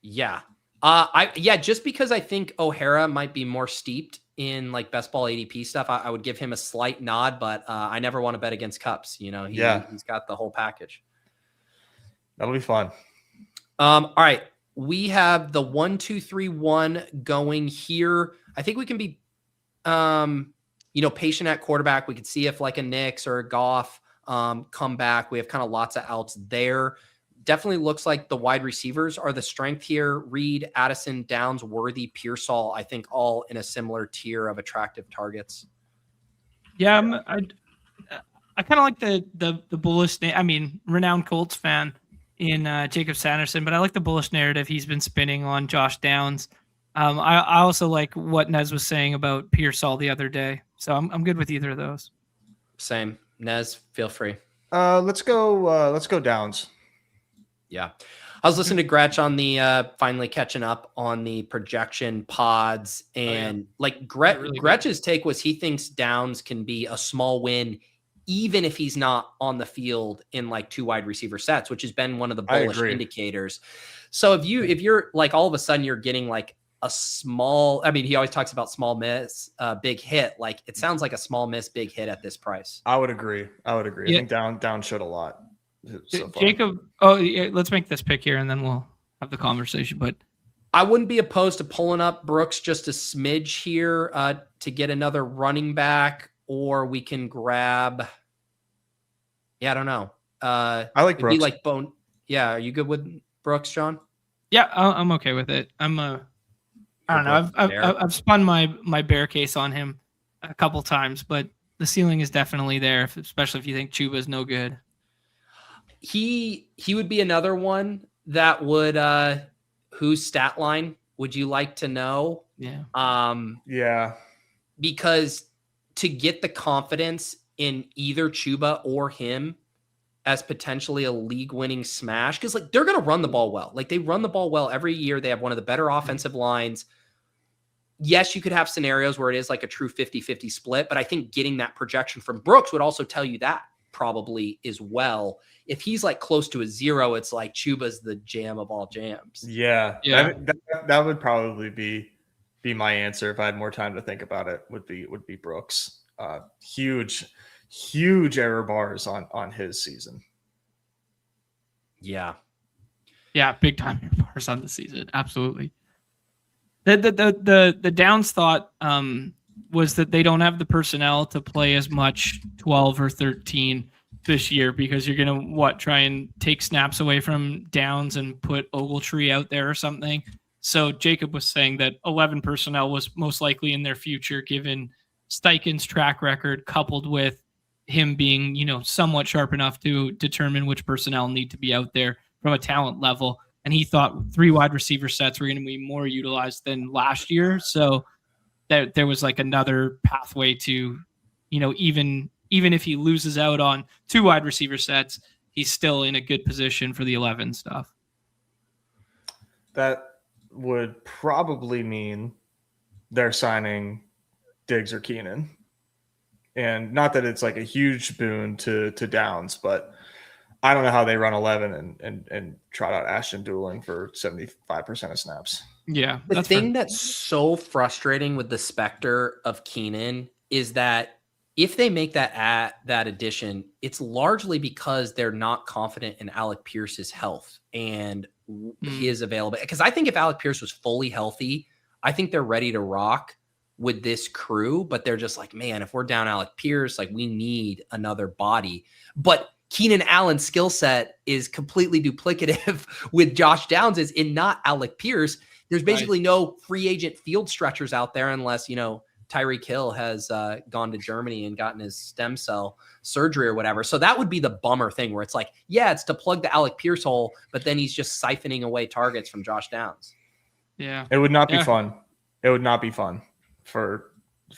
Yeah. Just because I think O'Hara might be more steeped in like best ball ADP stuff, I would give him a slight nod, but I never want to bet against Cups. He's got the whole package. That'll be fun. All right. We have the 1, 2, 3, 1 going here. I think we can be, patient at quarterback. We could see if like a Knicks or a Goff come back. We have kind of lots of outs there. Definitely looks like the wide receivers are the strength here. Reed, Addison, Downs, Worthy, Pearsall, I think all in a similar tier of attractive targets. Yeah, I kind of like the bullish. Renowned Colts fan in Jacob Sanderson, but I like the bullish narrative he's been spinning on Josh Downs. I also like what Nez was saying about Pearsall the other day, so I'm good with either of those. Same. Nez, feel free. Let's go Downs. Yeah. I was listening to Gretch on the finally catching up on the projection pods, and Gretch's take was he thinks Downs can be a small win even if he's not on the field in like 2 wide receiver sets, which has been one of the bullish indicators. So if you're like all of a sudden you're getting like a small, he always talks about small miss, big hit. Like it sounds like a small miss, big hit at this price. I would agree. Yeah. I think Down showed a lot. So Jacob, let's make this pick here and then we'll have the conversation. But I wouldn't be opposed to pulling up Brooks just a smidge here to get another running back, or we can grab. Yeah, I don't know. I like Brooks. Be like Bone. Yeah, are you good with Brooks, John? Yeah, I'm okay with it. I don't know. I've spun my bear case on him a couple times, but the ceiling is definitely there, especially if you think Chuba is no good. He would be another one that would whose stat line would you like to know? Yeah. Because to get the confidence in either Chuba or him as potentially a league winning smash, because like they're gonna run the ball well. Like they run the ball well every year. They have one of the better offensive lines. Yes, you could have scenarios where it is like a true 50-50 split, but I think getting that projection from Brooks would also tell you that probably as well. if he's like close to a 0, it's like Chuba's the jam of all jams. Yeah. Yeah. That would probably be my answer if I had more time to think about it. Would be Brooks. Huge error bars on his season. Yeah. Yeah, big time bars on the season. Absolutely. The Downs thought was that they don't have the personnel to play as much 12 or 13 this year because you're gonna try and take snaps away from Downs and put Ogletree out there or something. So Jacob was saying that 11 personnel was most likely in their future, given Steichen's track record, coupled with him being, somewhat sharp enough to determine which personnel need to be out there from a talent level. And he thought 3 wide receiver sets were going to be more utilized than last year. So that there was like another pathway to, even if he loses out on 2 wide receiver sets, he's still in a good position for the 11 stuff. That would probably mean they're signing Diggs or Keenan. And not that it's like a huge boon to Downs, but I don't know how they run 11 and trot out Ashton Dooling for 75% of snaps. Yeah. The thing that's so frustrating with the specter of Keenan is that if they make that addition, it's largely because they're not confident in Alec Pierce's health and his availability. Because I think if Alec Pierce was fully healthy, I think they're ready to rock with this crew, but they're just like, man, if we're down Alec Pierce, like we need another body. But Keenan Allen's skill set is completely duplicative with Josh Downs is in not Alec Pierce. There's basically no free agent field stretchers out there unless, Tyreek Hill has gone to Germany and gotten his stem cell surgery or whatever. So that would be the bummer thing where it's like, yeah, it's to plug the Alec Pierce hole, but then he's just siphoning away targets from Josh Downs. Yeah. It would not be fun. It would not be fun for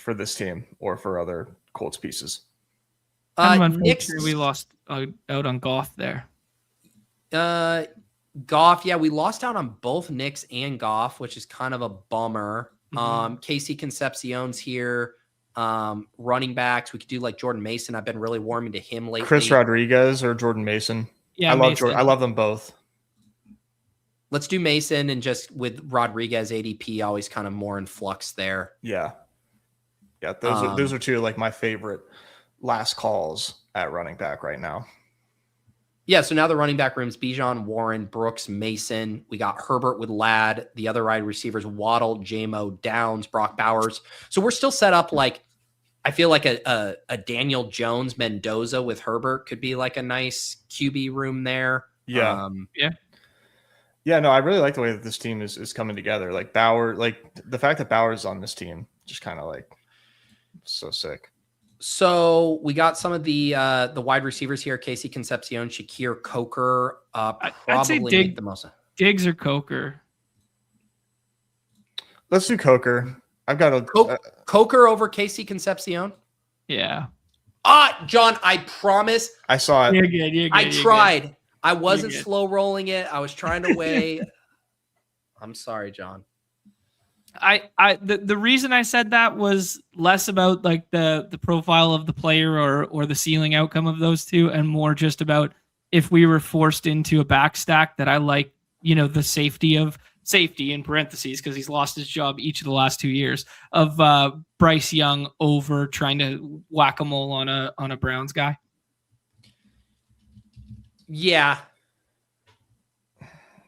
this team or for other Colts pieces. We lost out on Goff there. Goff, yeah, we lost out on both Knicks and Goff, which is kind of a bummer. Casey Concepcion's here. Running backs, we could do like Jordan Mason. I've been really warming to him lately. Chris Rodriguez or Jordan Mason. Yeah, I love them both. Let's do Mason, and just with Rodriguez ADP always kind of more in flux there. Yeah. Those are 2 like my favorite last calls at running back right now. Yeah, so now the running back room's Bijan, Warren, Brooks, Mason. We got Herbert with Ladd. The other wide receivers, Waddle, JMO, Downs, Brock Bowers. So we're still set up like, I feel like a Daniel Jones Mendoza with Herbert could be like a nice QB room there. Yeah. Yeah, no, I really like the way that this team is coming together. Like Bauer, like the fact that Bauer's on this team, just kind of like so sick. So we got some of the wide receivers here: Casey Concepcion, Shakir Coker. I'd say make the most. Diggs or Coker. Let's do Coker. I've got a Coker over Casey Concepcion. Yeah. John, I promise. I saw it. You're good. I tried. I wasn't slow rolling it. I was trying to weigh. I'm sorry, John. The reason I said that was less about like the profile of the player or the ceiling outcome of those two, and more just about if we were forced into a backstack that I like, the safety in parentheses, because he's lost his job each of the last 2 years, of Bryce Young over trying to whack-a-mole on a Browns guy. Yeah.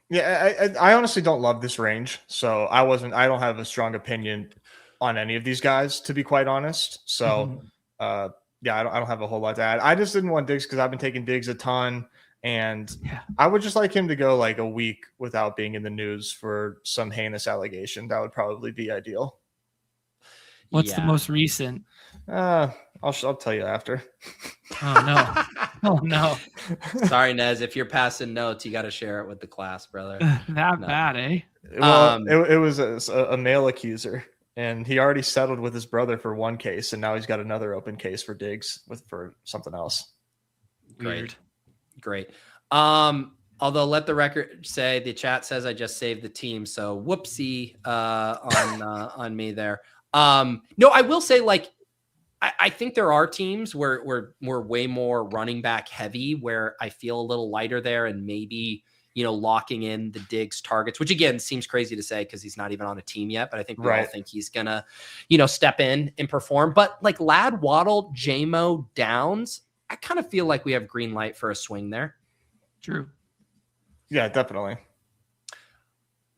Yeah, I honestly don't love this range, so I don't have a strong opinion on any of these guys, to be quite honest. So, I don't have a whole lot to add. I just didn't want Diggs because I've been taking Diggs a ton, and I would just like him to go like a week without being in the news for some heinous allegation. That would probably be ideal. What's the most recent? I'll tell you after. Oh no. Oh no. Sorry, Nez. If you're passing notes, you got to share it with the class, brother. Bad, eh? Well, it was a male accuser, and he already settled with his brother for one case, and now he's got another open case for Diggs for something else. Great. Although let the record say the chat says I just saved the team, so whoopsie on me there. No, I will say, like, I think there are teams where we're way more running back heavy, where I feel a little lighter there, and maybe, locking in the Diggs targets, which again seems crazy to say because he's not even on a team yet, but I think we all think he's gonna, step in and perform. But like Ladd, Waddle, JMO, Downs, I kind of feel like we have green light for a swing there. True. Yeah, definitely.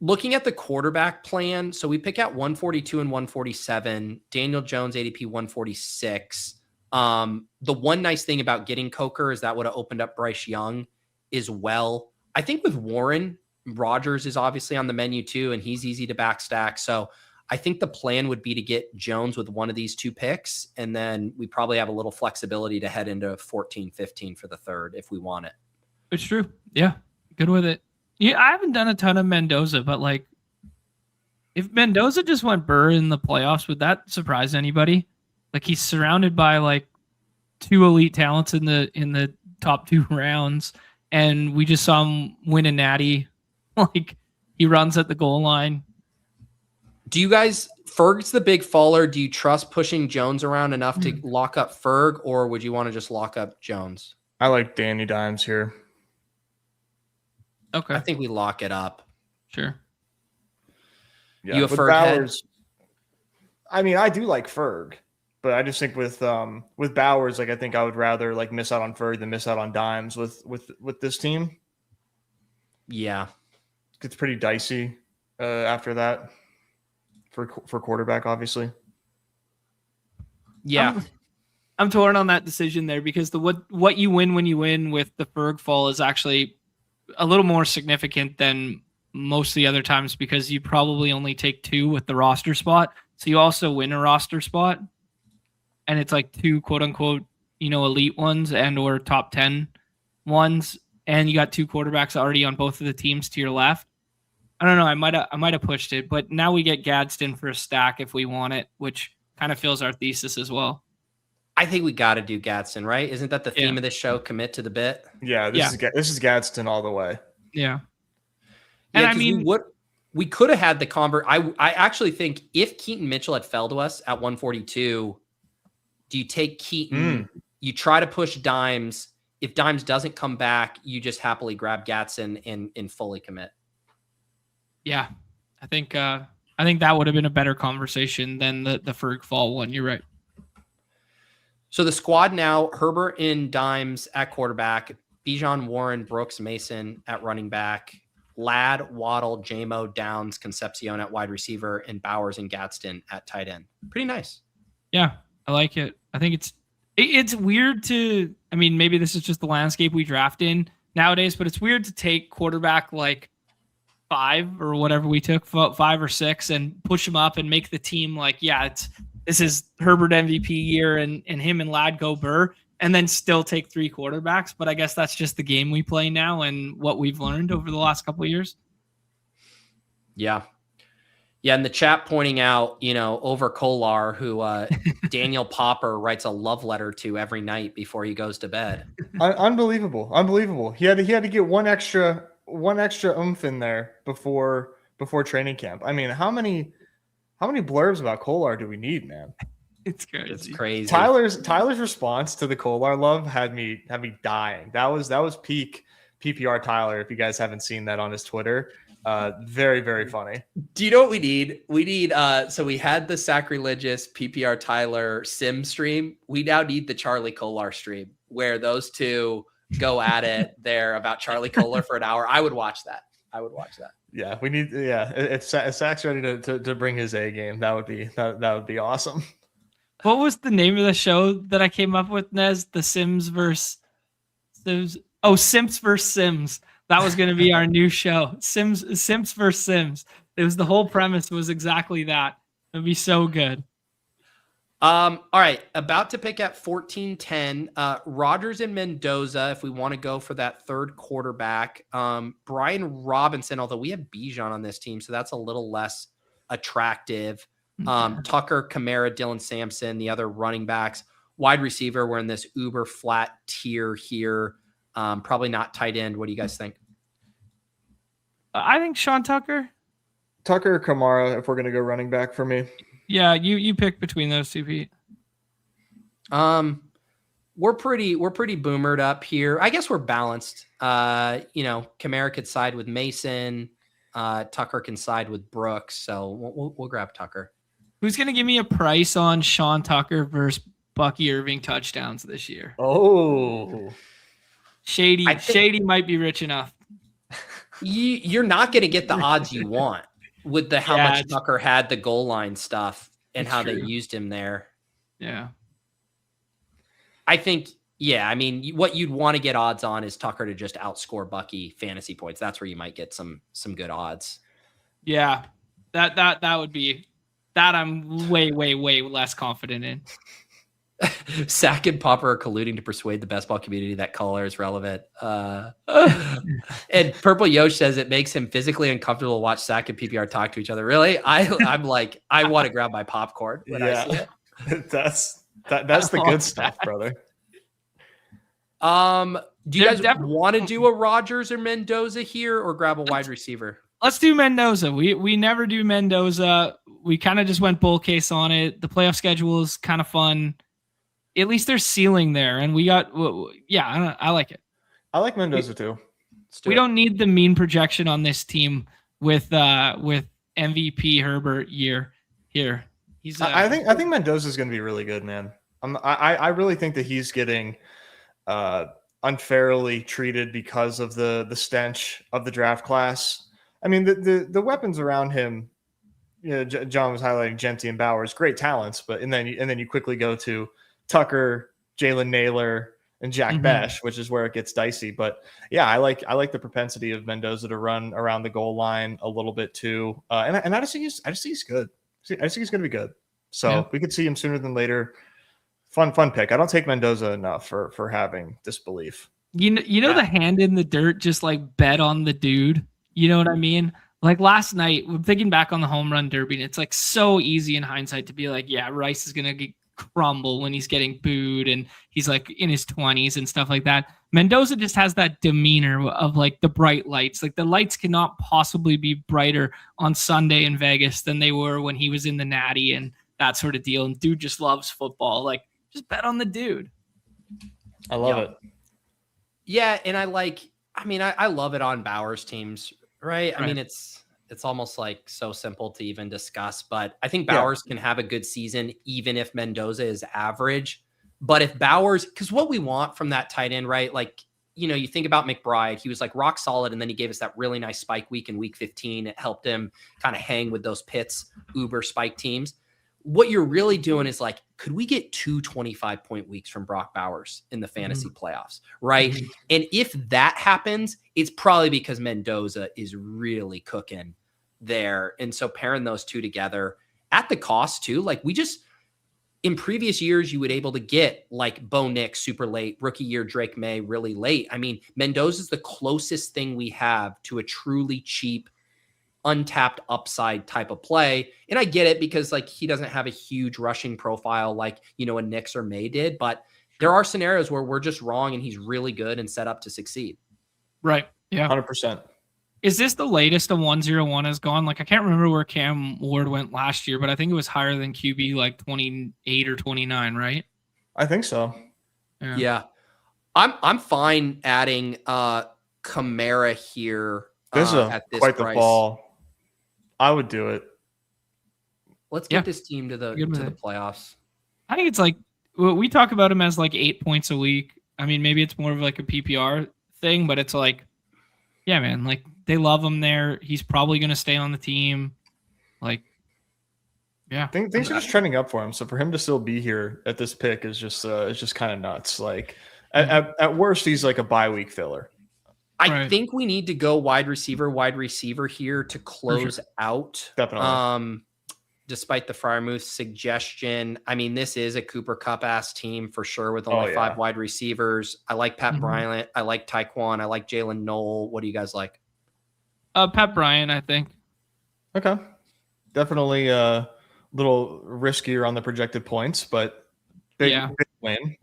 Looking at the quarterback plan, so we pick out 142 and 147. Daniel Jones, ADP 146. The one nice thing about getting Coker is that would have opened up Bryce Young as well. I think with Warren, Rodgers is obviously on the menu too, and he's easy to backstack. So I think the plan would be to get Jones with one of these two picks, and then we probably have a little flexibility to head into 14, 15 for the third if we want it. It's true. Yeah, good with it. Yeah, I haven't done a ton of Mendoza, but like, if Mendoza just went Burr in the playoffs, would that surprise anybody? Like, he's surrounded by like two elite talents in the top 2 rounds, and we just saw him win a natty. Like, he runs at the goal line. Do you guys, Ferg's the big faller. Do you trust pushing Jones around enough to lock up Ferg, or would you want to just lock up Jones? I like Danny Dimes here. Okay. I think we lock it up. Sure. Yeah, you a Ferg Bowers, head? I mean, I do like Ferg, but I just think with Bowers, like I think I would rather like miss out on Ferg than miss out on Dimes with this team. Yeah. It's pretty dicey after that for quarterback, obviously. Yeah. I'm torn on that decision there because what you win when you win with the Ferg fall is actually a little more significant than most of the other times because you probably only take 2 with the roster spot. So you also win a roster spot, and it's like 2 quote unquote, elite ones and or top 10 ones. And you got 2 quarterbacks already on both of the teams to your left. I don't know. I might have pushed it, but now we get Gadsden for a stack if we want it, which kind of fills our thesis as well. I think we got to do Gadsden, right? Isn't that the theme of this show? Commit to the bit. Yeah, this is Gadsden all the way. Yeah, and I mean, we could have had the convert. I actually think if Keaton Mitchell had fell to us at 142, do you take Keaton? You try to push Dimes. If Dimes doesn't come back, you just happily grab Gadsden and fully commit. Yeah, I think that would have been a better conversation than the Ferg fall one. You're right. So the squad now, Herbert and Dimes at quarterback, Bijan, Warren, Brooks, Mason at running back, Ladd, Waddle, JMO, Downs, Concepcion at wide receiver, and Bowers and Gadsden at tight end. Pretty nice. Yeah, I like it. I think it's weird to, I mean, maybe this is just the landscape we draft in nowadays, but it's weird to take quarterback like 5 or whatever we took, 5 or 6, and push them up and make the team like, this is Herbert MVP year and him and Ladd go Burr, and then still take 3 quarterbacks. But I guess that's just the game we play now and what we've learned over the last couple of years. Yeah. Yeah. And the chat pointing out, over Kolar, who Daniel Popper writes a love letter to every night before he goes to bed. Unbelievable. He had to get one extra oomph in there before training camp. I mean, how many blurbs about Kolar do we need, man? It's crazy. It's crazy. Tyler's response to the Kolar love had me dying. That was peak PPR Tyler. If you guys haven't seen that on his Twitter, very, very funny. Do you know what we need? We need so we had the sacrilegious PPR Tyler sim stream. We now need the Charlie Kolar stream where those two go at it there about Charlie Kolar for an hour. I would watch that. Yeah, we need. Yeah, if Zach's ready to bring his A game, that would be awesome. What was the name of the show that I came up with, Nez? The Sims versus Sims. Oh, Simps versus Sims. That was going to be our new show. Simps versus Sims. It was the whole premise was exactly that. It'd be so good. All right, about to pick at 14-10. Rodgers and Mendoza, if we want to go for that third quarterback. Brian Robinson, although we have Bijan on this team, so that's a little less attractive. Tucker, Kamara, Dylan Sampson, the other running backs. Wide receiver, we're in this uber flat tier here. Probably not tight end. What do you guys think? I think Sean Tucker. Tucker or Kamara, if we're going to go running back for me. Yeah, you pick between those two, Pete. We're pretty boomered up here. I guess we're balanced. Kamara could side with Mason. Tucker can side with Brooks. So we'll grab Tucker. Who's going to give me a price on Sean Tucker versus Bucky Irving touchdowns this year? Oh, Shady might be rich enough. You're not going to get the odds you want with how much Tucker had the goal line stuff and how they used him there. Yeah. I think, I mean, what you'd want to get odds on is Tucker to just outscore Bucky fantasy points. That's where you might get some good odds. Yeah, that would be that. I'm way less confident in. Sack and Popper are colluding to persuade the best ball community that color is relevant. And Purple Yosh says it makes him physically uncomfortable to watch Sack and PPR talk to each other. Really? I'm like, I want to grab my popcorn when I see it. That's the good stuff, brother. Do you guys want to do a Rodgers or Mendoza here, or grab a wide receiver? Let's do Mendoza. We never do Mendoza. We kind of just went bull case on it. The playoff schedule is kind of fun. At least there's ceiling there, and we got I like it. I like Mendoza too. We don't need the mean projection on this team with MVP Herbert year here. I think Mendoza is going to be really good, man. I really think that he's getting unfairly treated because of the stench of the draft class. I mean, the weapons around him. John was highlighting Genty and Bowers, great talents, but and then you quickly go to Tucker, Jalen Naylor, and Jack Bash, which is where it gets dicey. But yeah, I like the propensity of Mendoza to run around the goal line a little bit too, and I just think he's good. I just think he's going to be good. So we could see him sooner than later. Fun pick. I don't take Mendoza enough for having this belief. The hand in the dirt, just like bet on the dude. You know what I mean? Like last night, I'm thinking back on the home run derby, and it's like so easy in hindsight to be like, yeah, Rice is going to crumble when he's getting booed and he's like in his 20s and stuff like that. Mendoza just has that demeanor of like the bright lights. Like the lights cannot possibly be brighter on Sunday in Vegas than they were when he was in the Natty and that sort of deal. And dude just loves football. Like just bet on the dude. I love it. Yeah. And I love it on Bowers teams, right? I mean, it's almost like so simple to even discuss, but I think Bowers can have a good season, even if Mendoza is average. But if Bowers, because what we want from that tight end, right? Like, you think about McBride, he was like rock solid. And then he gave us that really nice spike week in week 15. It helped him kind of hang with those Pitts Uber spike teams. What you're really doing is like, could we get 2 25-point weeks from Brock Bowers in the fantasy playoffs, right? And if that happens, it's probably because Mendoza is really cooking there. And so pairing those two together at the cost too, like in previous years, you would able to get like Bo Nix super late, rookie year Drake May really late. I mean, Mendoza is the closest thing we have to a truly cheap, untapped upside type of play. And I get it because like he doesn't have a huge rushing profile like, a Nix or May did, but there are scenarios where we're just wrong and he's really good and set up to succeed. Right. Yeah. 100%. Is this the latest a 101 has gone? Like, I can't remember where Cam Ward went last year, but I think it was higher than QB, like 28 or 29, right? I think so. Yeah. I'm fine adding Kamara here. This is at this quite price. The ball. I would do it. Let's get this team to the playoffs. I think it's like we talk about him as like 8 points a week. I mean, maybe it's more of like a PPR thing, but it's like, yeah, man, like they love him there. He's probably going to stay on the team. Like, yeah, things are just trending up for him. So for him to still be here at this pick is just kind of nuts. Like at worst, he's like a bye week filler. I think we need to go wide receiver here to close out. Definitely. Despite the Freiermuth suggestion, I mean, this is a Cooper Kupp ass team for sure with only 5 wide receivers. I like Pat Bryant. I like Tyquan. I like Jalen Knoll. What do you guys like? Pat Bryant, I think. Okay. Definitely a little riskier on the projected points, but big win.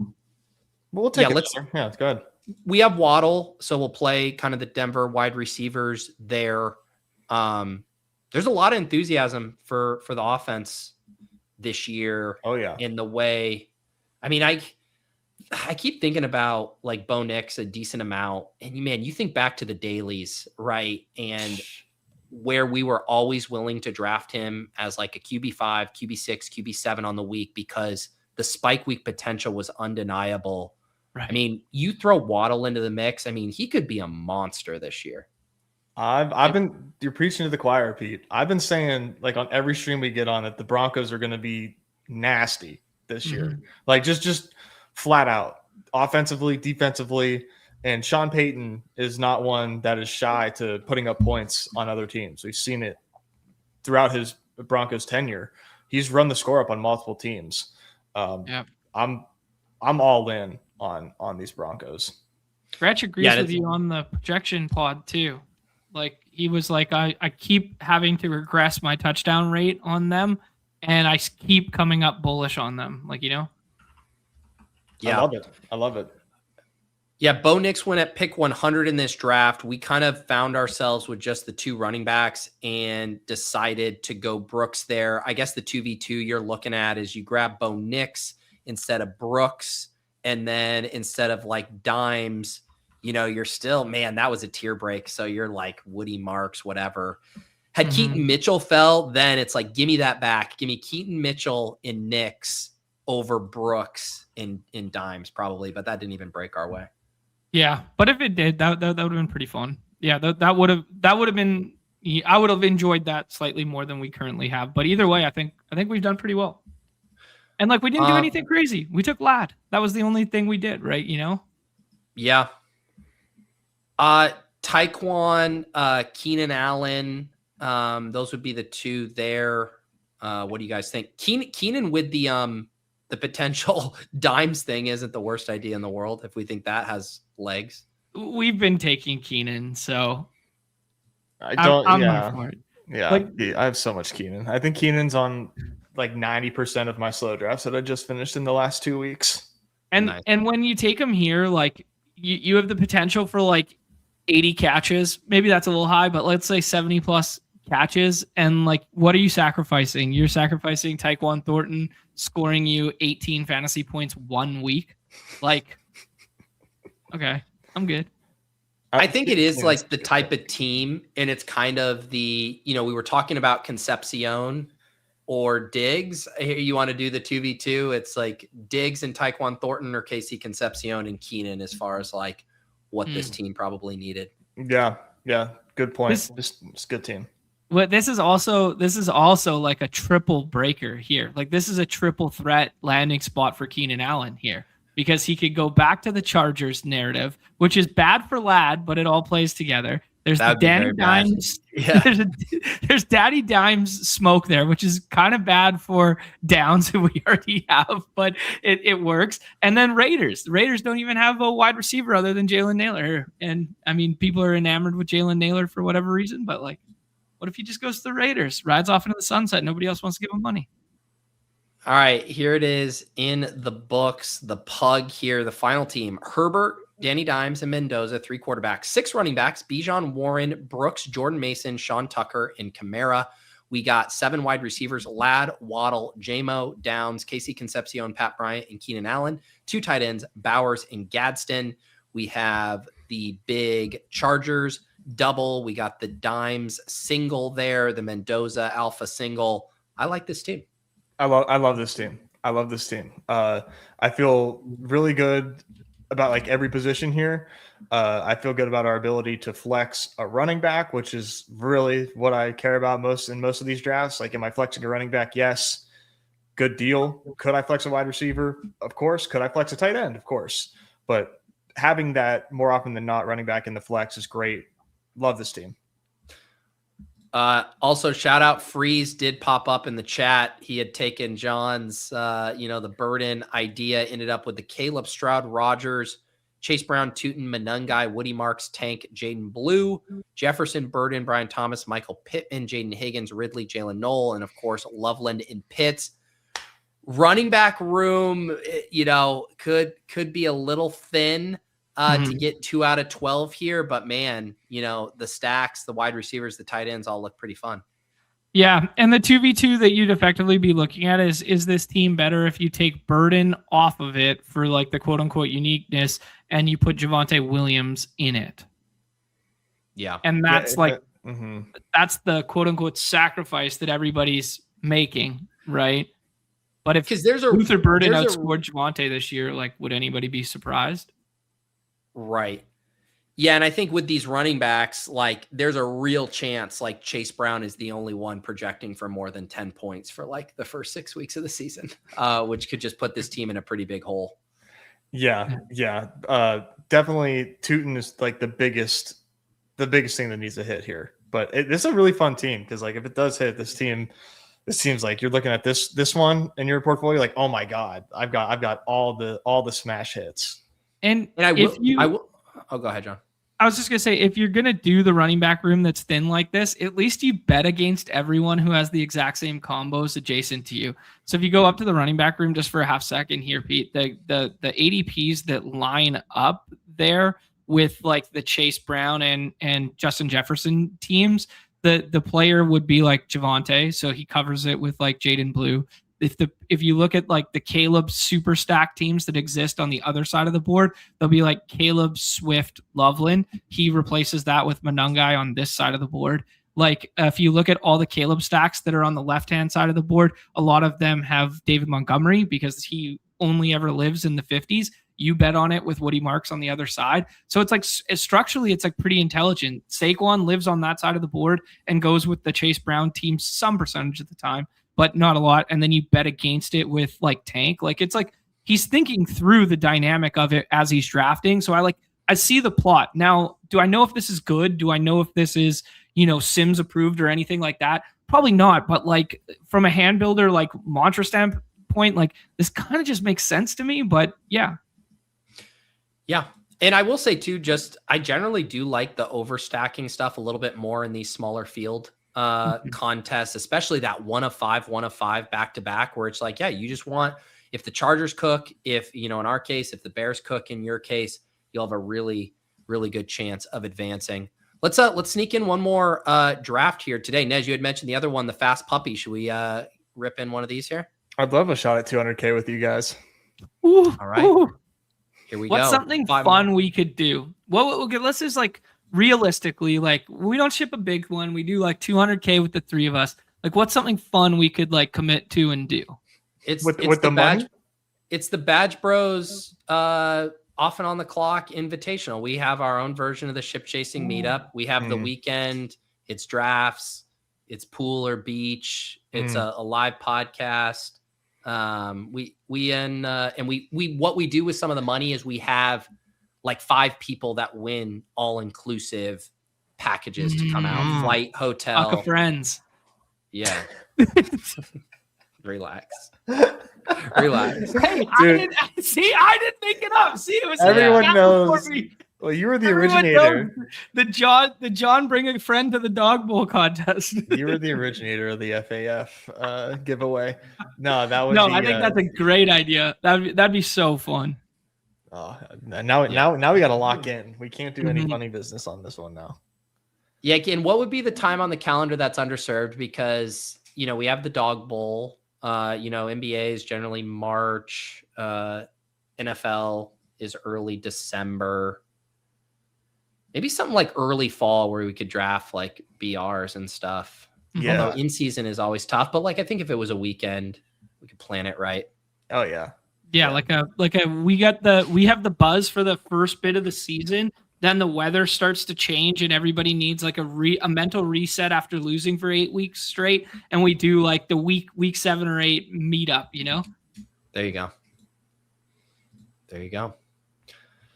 But we'll take it. Yeah, it's good. We have Waddle, so we'll play kind of the Denver wide receivers there. There's a lot of enthusiasm for the offense this year. Oh yeah, in the way I mean, I keep thinking about like Bo Nix a decent amount, and man, you think back to the dailies, right? And where we were always willing to draft him as like a QB5, QB6, QB7 on the week because the spike week potential was undeniable. Right. I mean, you throw Waddle into the mix. I mean, he could be a monster this year. You're preaching to the choir, Pete. I've been saying like on every stream we get on that the Broncos are going to be nasty this year. Like just flat out offensively, defensively. And Sean Payton is not one that is shy to putting up points on other teams. We've seen it throughout his Broncos tenure. He's run the score up on multiple teams. Yeah. I'm all in on these Broncos. Gretch agrees with you on the projection pod too. Like he was like, I keep having to regress my touchdown rate on them, and I keep coming up bullish on them. Like, you know? Yeah. I love it. Yeah, Bo Nix went at pick 100 in this draft. We kind of found ourselves with just the 2 running backs and decided to go Brooks there. I guess the 2v2 you're looking at is you grab Bo Nix instead of Brooks, and then instead of like Dimes, you know, you're still, man, that was a tier break. So you're like Woody Marks, whatever. Had Keaton Mitchell fell, then it's like, give me that back. Give me Keaton Mitchell in Nix over Brooks in Dimes probably, but that didn't even break our way. Yeah, but if it did, that would have been pretty fun. Yeah, that would have been. I would have enjoyed that slightly more than we currently have. But either way, I think we've done pretty well. And like we didn't do anything crazy. We took Lad. That was the only thing we did, right? You know. Yeah. Tyquan, Keenan Allen. Those would be the 2 there. What do you guys think? Keenan with the potential Dimes thing isn't the worst idea in the world if we think that has legs. We've been taking Keenan, so I'm for it. Yeah, like, I have so much Keenan. I think Keenan's on like 90% of my slow drafts that I just finished in the last 2 weeks. And when you take him here, like you have the potential for like 80 catches. Maybe that's a little high, but let's say 70 plus catches. And like, what are you sacrificing? You're sacrificing Tyquan Thornton scoring you 18 fantasy points 1 week. Like, okay, I'm good. I think it is like the type of team, and it's kind of the, you know, we were talking about Concepcion or Diggs. You want to do the 2v2. It's like Diggs and Tyquan Thornton or Casey Concepcion and Keenan as far as like what this team probably needed. Yeah. Good point. It's a good team. But this is also like a triple breaker here. Like this is a triple threat landing spot for Keenan Allen here because he could go back to the Chargers narrative, which is bad for Lad, but it all plays together. There's the Danny Dimes. Yeah. There's Daddy Dimes smoke there, which is kind of bad for Downs, who we already have, but it works. And then Raiders. The Raiders don't even have a wide receiver other than Jalen Naylor. And I mean, people are enamored with Jalen Naylor for whatever reason, but like, what if he just goes to the Raiders, rides off into the sunset? Nobody else wants to give him money. All right, here it is in the books. The pug here, the final team: Herbert, Danny Dimes, and Mendoza, 3 quarterbacks, 6 running backs: Bijan, Warren, Brooks, Jordan Mason, Sean Tucker, and Kamara. We got 7 wide receivers: Lad, Waddle, J-Mo, Downs, Casey Concepcion, Pat Bryant, and Keenan Allen. 2 tight ends: Bowers and Gadsden. We have the big Chargers double. We got the Dimes single there, the Mendoza alpha single. I like this team. I love this team. I feel really good about like every position here. I feel good about our ability to flex a running back, which is really what I care about most in most of these drafts. Like, am I flexing a running back? Yes. Good deal. Could I flex a wide receiver? Of course. Could I flex a tight end? Of course. But having that more often than not running back in the flex is great. Love this team. Also, shout out Freeze did pop up in the chat. He had taken John's, the Burden idea, ended up with the Caleb Stroud, Rogers, Chase Brown, Tootin, Manungai, Woody Marks, Tank, Jaden Blue, Jefferson, Burden, Brian Thomas, Michael Pittman, Jaden Higgins, Ridley, Jalen Knoll, and of course, Loveland and Pitts. Running back room, could be a little thin to get 2 out of 12 here, but man, the stacks, the wide receivers, the tight ends all look pretty fun. Yeah, and the 2v2 that you'd effectively be looking at is this team better if you take Burden off of it for like the quote unquote uniqueness and you put Javonte Williams in it. Yeah. And that's Mm-hmm. that's the quote unquote sacrifice that everybody's making, right? But if Because there's Luther Burden outscored Javonte this year, like would anybody be surprised? Right. Yeah, and I think with these running backs, like there's a real chance like Chase Brown is the only one projecting for more than 10 points for like the first 6 weeks of the season, which could just put this team in a pretty big hole. Yeah. Definitely Tootin is like the biggest thing that needs to hit here. But this is a really fun team because like if it does hit, this seems like you're looking at this one in your portfolio, like, oh my God, I've got all the smash hits. And I will. Oh, go ahead, John. I was just going to say, if you're going to do the running back room that's thin like this, at least you bet against everyone who has the exact same combos adjacent to you. So if you go up to the running back room just for a half second here, Pete, the ADPs that line up there with like the Chase Brown and Justin Jefferson teams, the player would be like Javonte. So he covers it with like Jaden Blue. If you look at like the Caleb super stack teams that exist on the other side of the board, they'll be like Caleb, Swift, Loveland. He replaces that with Monungai on this side of the board. Like if you look at all the Caleb stacks that are on the left-hand side of the board, a lot of them have David Montgomery because he only ever lives in the 50s. You bet on it with Woody Marks on the other side. So it's like structurally, it's like pretty intelligent. Saquon lives on that side of the board and goes with the Chase Brown team some percentage of the time, but not a lot. And then you bet against it with like Tank. Like it's like he's thinking through the dynamic of it as he's drafting. So I see the plot. Now, do I know if this is good? Do I know if this is, Sims approved or anything like that? Probably not. But like from a hand builder, like mantra standpoint, like this kind of just makes sense to me. But yeah. Yeah. And I will say too, I generally do like the overstacking stuff a little bit more in these smaller field contests, especially that 1 of 5 back to back, where it's like, yeah, you just want, if the Chargers cook, if, in our case, if the Bears cook, in your case, you'll have a really, really good chance of advancing. Let's sneak in one more draft here today. Nez, you had mentioned the other one, the Fast Puppy. Should we rip in one of these here? I'd love a shot at 200K with you guys. Ooh, all right. Ooh. Here we What's go. something fun we could do? Well, okay, let's just like realistically, like we don't ship a big one. We do like 200K with the three of us. Like what's something fun we could like commit to and do? It's with the money? Badge. It's the Badge Bros often on the clock invitational. We have our own version of the ship chasing meetup. We have the weekend. It's drafts. It's pool or beach. It's a live podcast. We what we do with some of the money is we have like 5 people that win all inclusive packages to come out, flight, hotel, Fuck friends. Yeah. Relax. Relax. Hey, Dude. I didn't make it up. See, it was everyone knows. Well, you were the originator. The John bring a friend to the dog bowl contest. You were the originator of the FAF giveaway. No, that was I think that's a great idea. That'd be so fun. Now we got to lock in. We can't do any funny business on this one now. Yeah, and what would be the time on the calendar that's underserved? Because we have the dog bowl. NBA is generally March. NFL is early December. Maybe something like early fall where we could draft like BRs and stuff. Yeah. Although in season is always tough, but like I think if it was a weekend, we could plan it right. Oh yeah. Yeah, we have the buzz for the first bit of the season. Then the weather starts to change and everybody needs like a mental reset after losing for 8 weeks straight. And we do like the week 7 or 8 meetup, There you go.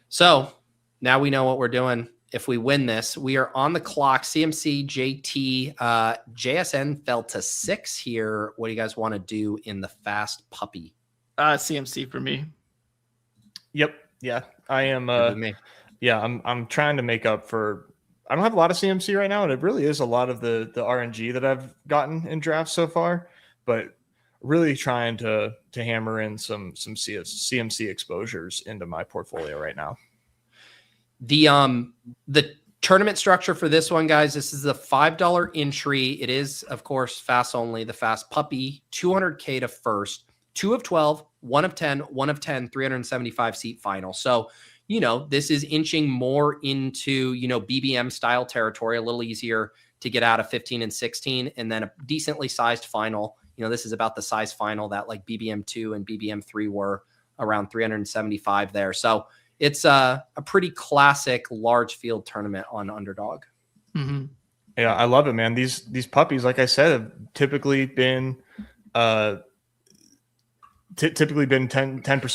So now we know what we're doing. If we win this, we are on the clock. CMC, JT, JSN fell to 6 here. What do you guys want to do in the Fast Puppy? CMC for me. Yep. Yeah. I am. Yeah, I'm trying to make up for. I don't have a lot of CMC right now, and it really is a lot of the RNG that I've gotten in drafts so far. But really trying to hammer in some CMC exposures into my portfolio right now. The Tournament structure for this one, guys. This is a $5 entry. It is, of course, fast only. The fast puppy, 200K to first, 2 of 12, 1 of 10, 1 of 10, 375 seat final. So, this is inching more into, BBM style territory, a little easier to get out of 15 and 16, and then a decently sized final. This is about the size final that like BBM 2 and BBM 3 were, around 375 there. So it's a pretty classic large field tournament on Underdog. Mm-hmm. Yeah, I love it, man. These puppies, like I said, have typically been 10%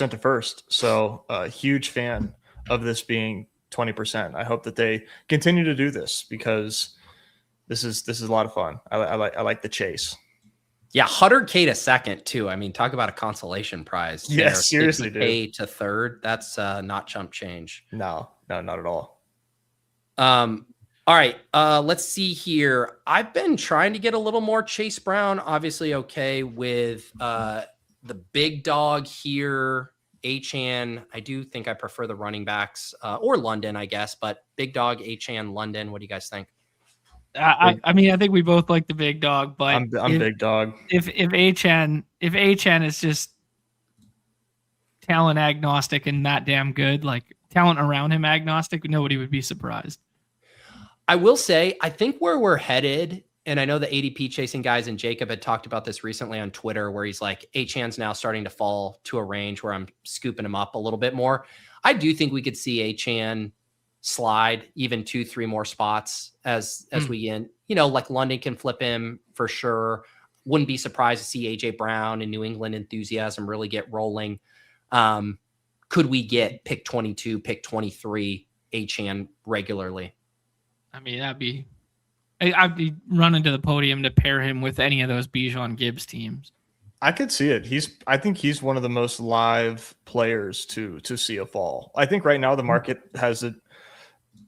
to first. So huge fan of this being 20%. I hope that they continue to do this because this is a lot of fun. I like the chase. Yeah, 100K to second too. I mean, talk about a consolation prize. Yeah, seriously, 50K dude. to third. That's not chump change. No, not at all. All right, let's see here. I've been trying to get a little more Chase Brown. Obviously, okay with the big dog here, Achane. I do think I prefer the running backs or London, I guess. But big dog, Achane, London. What do you guys think? I mean, I think we both like the big dog, but I'm big dog. If Achane is just talent agnostic and that damn good, like talent around him agnostic, nobody would be surprised. I will say, I think where we're headed, and I know the ADP chasing guys and Jacob had talked about this recently on Twitter, where he's like, Achane's now starting to fall to a range where I'm scooping him up a little bit more. I do think we could see Achane slide even 2-3 more spots as we in, like London can flip him for sure. Wouldn't be surprised to see AJ Brown and New England enthusiasm really get rolling. Could we get pick 22, pick 23 Achane regularly? I mean, I'd be running to the podium to pair him with any of those Bijan Gibbs teams. I could see it. I think he's one of the most live players to see a fall. I think right now the market has it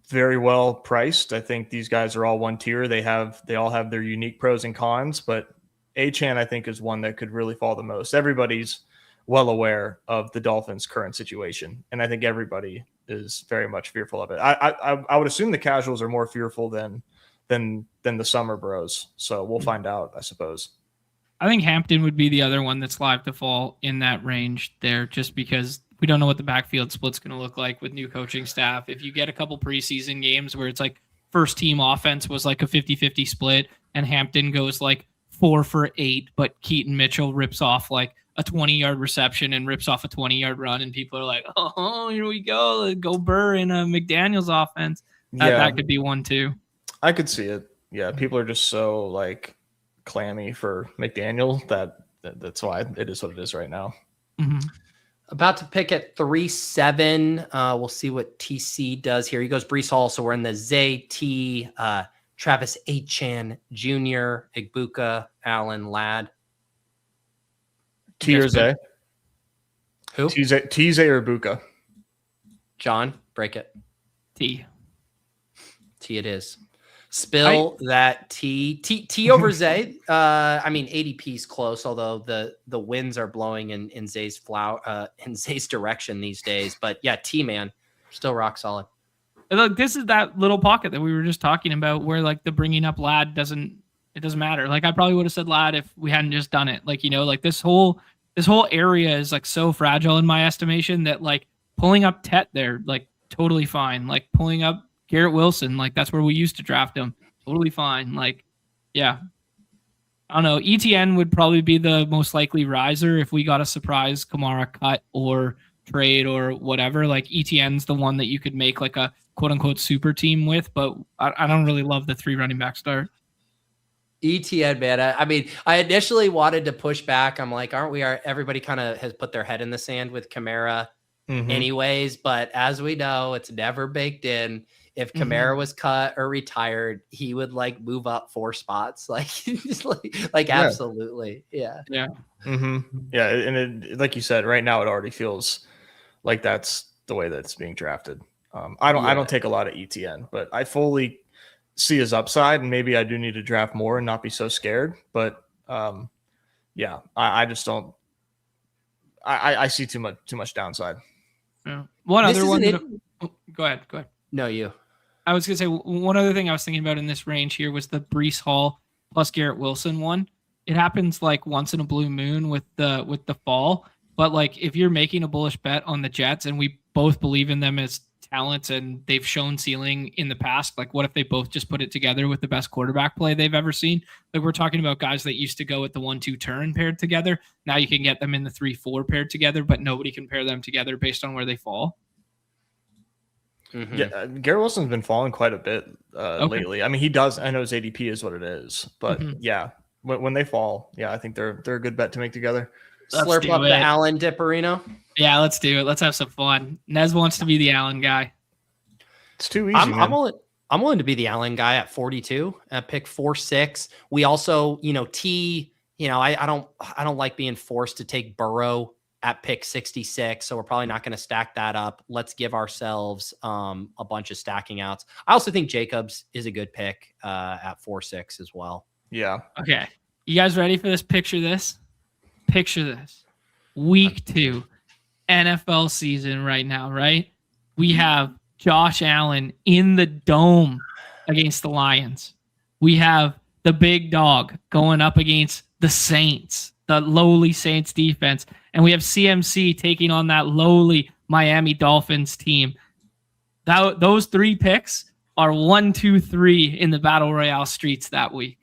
very well priced. I think these guys are all one tier. They all have their unique pros and cons, but Achane I think is one that could really fall the most. Everybody's well aware of the Dolphins' current situation, and I think everybody is very much fearful of it. I would assume the casuals are more fearful than the summer bros. So we'll find out, I suppose. I think Hampton would be the other one that's live to fall in that range there, just because we don't know what the backfield split's going to look like with new coaching staff. If you get a couple preseason games where it's like first team offense was like a 50-50 split and Hampton goes like 4 for 8, but Keaton Mitchell rips off like a 20-yard reception and rips off a 20-yard run, and people are like, oh, here we go Burr in a McDaniels offense. That could be one too. I could see it. Yeah, people are just so like clammy for McDaniel that's why it is what it is right now. Mm-hmm. About to pick at 3-7. We'll see what TC does here. He goes Breece Hall, so we're in the Zay T, Travis Achane Jr., Igbuka, Allen, Ladd. T or Zay? Who? T, Zay or Igbuka? John, break it. T it is. Spill that T over Zay. I mean, ADP's close, although the winds are blowing in Zay's in Zay's direction these days. But yeah, T man, still rock solid. Look, this is that little pocket that we were just talking about, where like the bringing up Ladd doesn't matter. Like I probably would have said Ladd if we hadn't just done it. Like like this whole area is like so fragile in my estimation that like pulling up Tet there, like totally fine. Like pulling up Garrett Wilson, like that's where we used to draft him. Totally fine. Like, yeah. I don't know. ETN would probably be the most likely riser if we got a surprise Kamara cut or trade or whatever. Like ETN's the one that you could make like a quote unquote super team with, but I don't really love the 3 running back start. ETN, man. I mean, I initially wanted to push back. I'm like, everybody kind of has put their head in the sand with Kamara anyways, but as we know, it's never baked in. If Kamara was cut or retired, he would like move up 4 spots. Like, absolutely. Yeah. Yeah. Mm-hmm. Yeah. And it, like you said, right now, it already feels like that's the way that it's being drafted. I don't take a lot of ETN, but I fully see his upside, and maybe I do need to draft more and not be so scared. But yeah, I just don't. I see too much downside. Yeah. One other one. Go ahead. No, you. I was gonna say one other thing I was thinking about in this range here was the Breece Hall plus Garrett Wilson one. It happens like once in a blue moon with the fall, but like if you're making a bullish bet on the Jets and we both believe in them as talents and they've shown ceiling in the past, like what if they both just put it together with the best quarterback play they've ever seen? Like we're talking about guys that used to go at the 1-2 turn paired together. Now you can get them in the 3-4 paired together, but nobody can pair them together based on where they fall. Mhm. Yeah, Garrett Wilson's been falling quite a bit lately. I mean, he does. I know his ADP is what it is, but yeah, when they fall, yeah, I think they're a good bet to make together. Slurp up the Allen Dipperino. Yeah, let's do it. Let's have some fun. Nez wants to be the Allen guy. It's too easy. I'm willing to be the Allen guy at 42 at pick 4-6. We also, I don't like being forced to take Burrow at pick 66. So we're probably not going to stack that up. Let's give ourselves a bunch of stacking outs. I also think Jacobs is a good pick at 4-6 as well. Yeah. Okay. You guys ready for this? Picture this. Picture this. Week 2 NFL season right now, right? We have Josh Allen in the dome against the Lions. We have the big dog going up against the Saints, the lowly Saints defense. And we have CMC taking on that lowly Miami Dolphins team. Those 3 picks are 1, 2, 3 in the Battle Royale streets that week.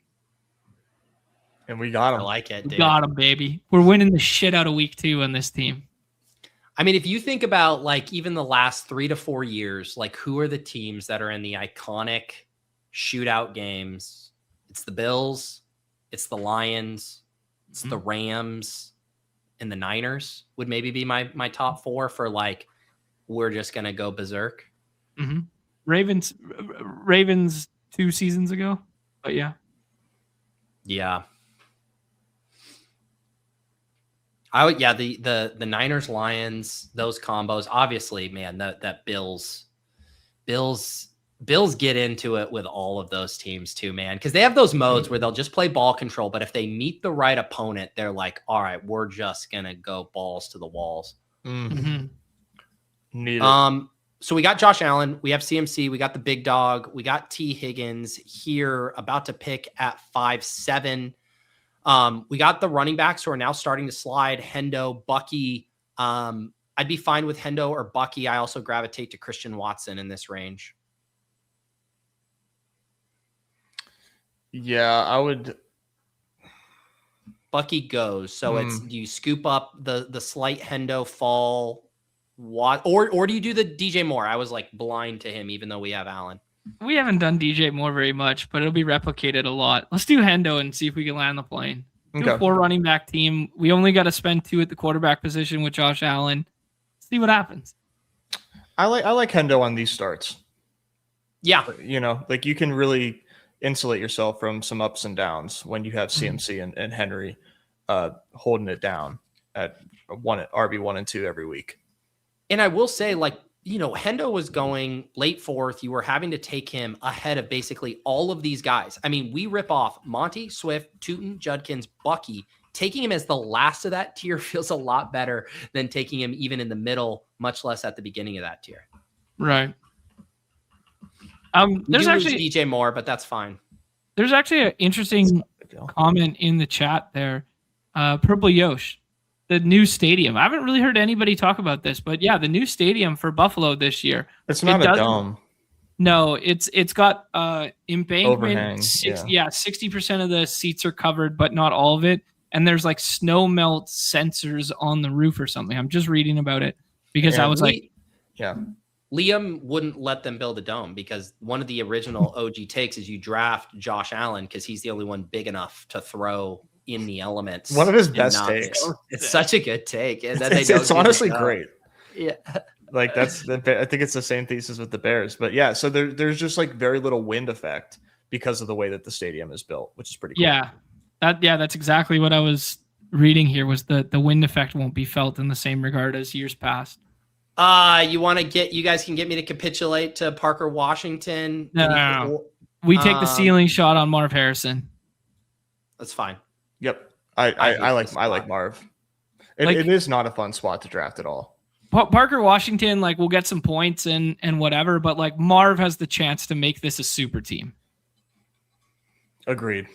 And we got him. I like it, dude. We got him, baby. We're winning the shit out of week 2 on this team. I mean, if you think about like even the last 3 to 4 years, like who are the teams that are in the iconic shootout games? It's the Bills, it's the Lions, it's the Rams, and the Niners would maybe be my top 4 for like, we're just going to go berserk. Mm-hmm. Ravens 2 seasons ago, but yeah. Yeah. The Niners, Lions, those combos, obviously, man, that Bills get into it with all of those teams too, man, because they have those modes where they'll just play ball control, but if they meet the right opponent, they're like, all right, we're just gonna go balls to the walls. Mm-hmm. So we got Josh Allen, we have CMC, we got the big dog, we got T Higgins here about to pick at 5-7. We got the running backs who are now starting to slide. Hendo, Bucky. I'd be fine with Hendo or Bucky. I also gravitate to Christian Watson in this range. Yeah, I would. Bucky goes. So it's, do you scoop up the slight Hendo fall? Or do you do the DJ Moore? I was like blind to him, even though we have Allen. We haven't done DJ Moore very much, but it'll be replicated a lot. Let's do Hendo and see if we can land the plane. Do a 4 running back team. We only got to spend 2 at the quarterback position with Josh Allen. See what happens. I like Hendo on these starts. Yeah. Like you can really insulate yourself from some ups and downs when you have CMC and Henry holding it down at RB1 and 2 every week. And I will say, like, Hendo was going late 4th. You were having to take him ahead of basically all of these guys. I mean, we rip off Monty, Swift, Tootin, Judkins, Bucky. Taking him as the last of that tier feels a lot better than taking him even in the middle, much less at the beginning of that tier. Right. There's actually DJ Moore, but that's fine. There's actually an interesting comment in the chat there. Purple Yosh. The new stadium. I haven't really heard anybody talk about this, but yeah, the new stadium for Buffalo this year. It's not a dome. No, it's got embankment. Overhang, 60% of the seats are covered, but not all of it. And there's like snow melt sensors on the roof or something. I'm just reading about it because I was Liam wouldn't let them build a dome because one of the original OG takes is you draft Josh Allen because he's the only one big enough to throw in the elements. One of his best takes. It's such a good take. And it's honestly great. Yeah. Like I think it's the same thesis with the Bears, but yeah, so there's just like very little wind effect because of the way that the stadium is built, which is pretty cool. Yeah. That's exactly what I was reading here was the wind effect won't be felt in the same regard as years past. You guys can get me to capitulate to Parker Washington. No. We take the ceiling shot on Marv Harrison. That's fine. Yep. I like Marv. It is not a fun spot to draft at all. Parker Washington, like, will get some points and whatever, but like Marv has the chance to make this a super team. Agreed.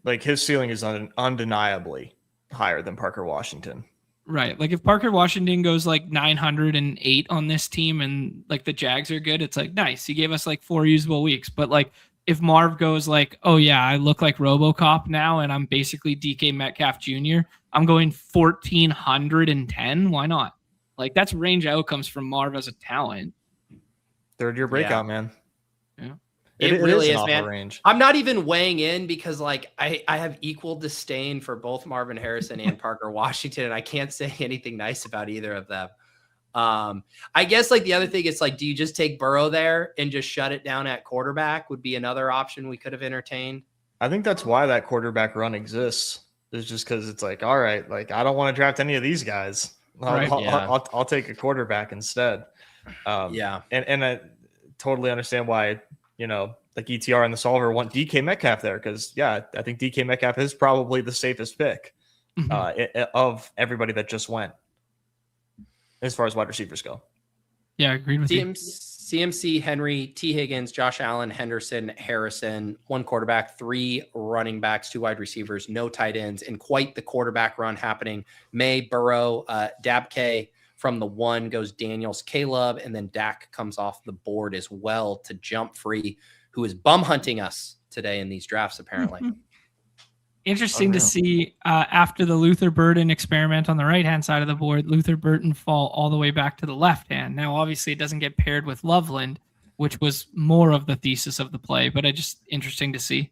Like his ceiling is undeniably higher than Parker Washington. Right. Like if Parker Washington goes like 908 on this team and like the Jags are good, it's like, nice. He gave us like 4 usable weeks. But like if Marv goes like, oh yeah, I look like RoboCop now and I'm basically DK Metcalf Jr., I'm going 1,410. Why not? Like that's range outcomes from Marv as a talent. Third year breakout, man. Yeah. It really is, an man. awful range. I'm not even weighing in because like I have equal disdain for both Marvin Harrison and Parker Washington, and I can't say anything nice about either of them. I guess like the other thing is like, do you just take Burrow there and just shut it down at quarterback? Would be another option we could have entertained. I think that's why that quarterback run exists. Is just because it's like, all right, like I don't want to draft any of these guys. I'll take a quarterback instead. And I totally understand why, like ETR and the solver want DK Metcalf there because, I think DK Metcalf is probably the safest pick of everybody that just went as far as wide receivers go. Yeah, I agreed with you. CMC, Henry, T. Higgins, Josh Allen, Henderson, Harrison, 1 quarterback, 3 running backs, 2 wide receivers, no tight ends, and quite the quarterback run happening. May, Burrow, Dabke. From the 1 goes Daniels, Caleb, and then Dak comes off the board as well to jump free, who is bum hunting us today in these drafts, apparently. Interesting to see after the Luther Burden experiment on the right-hand side of the board, Luther Burden fall all the way back to the left hand. Now, obviously, it doesn't get paired with Loveland, which was more of the thesis of the play, but it's just interesting to see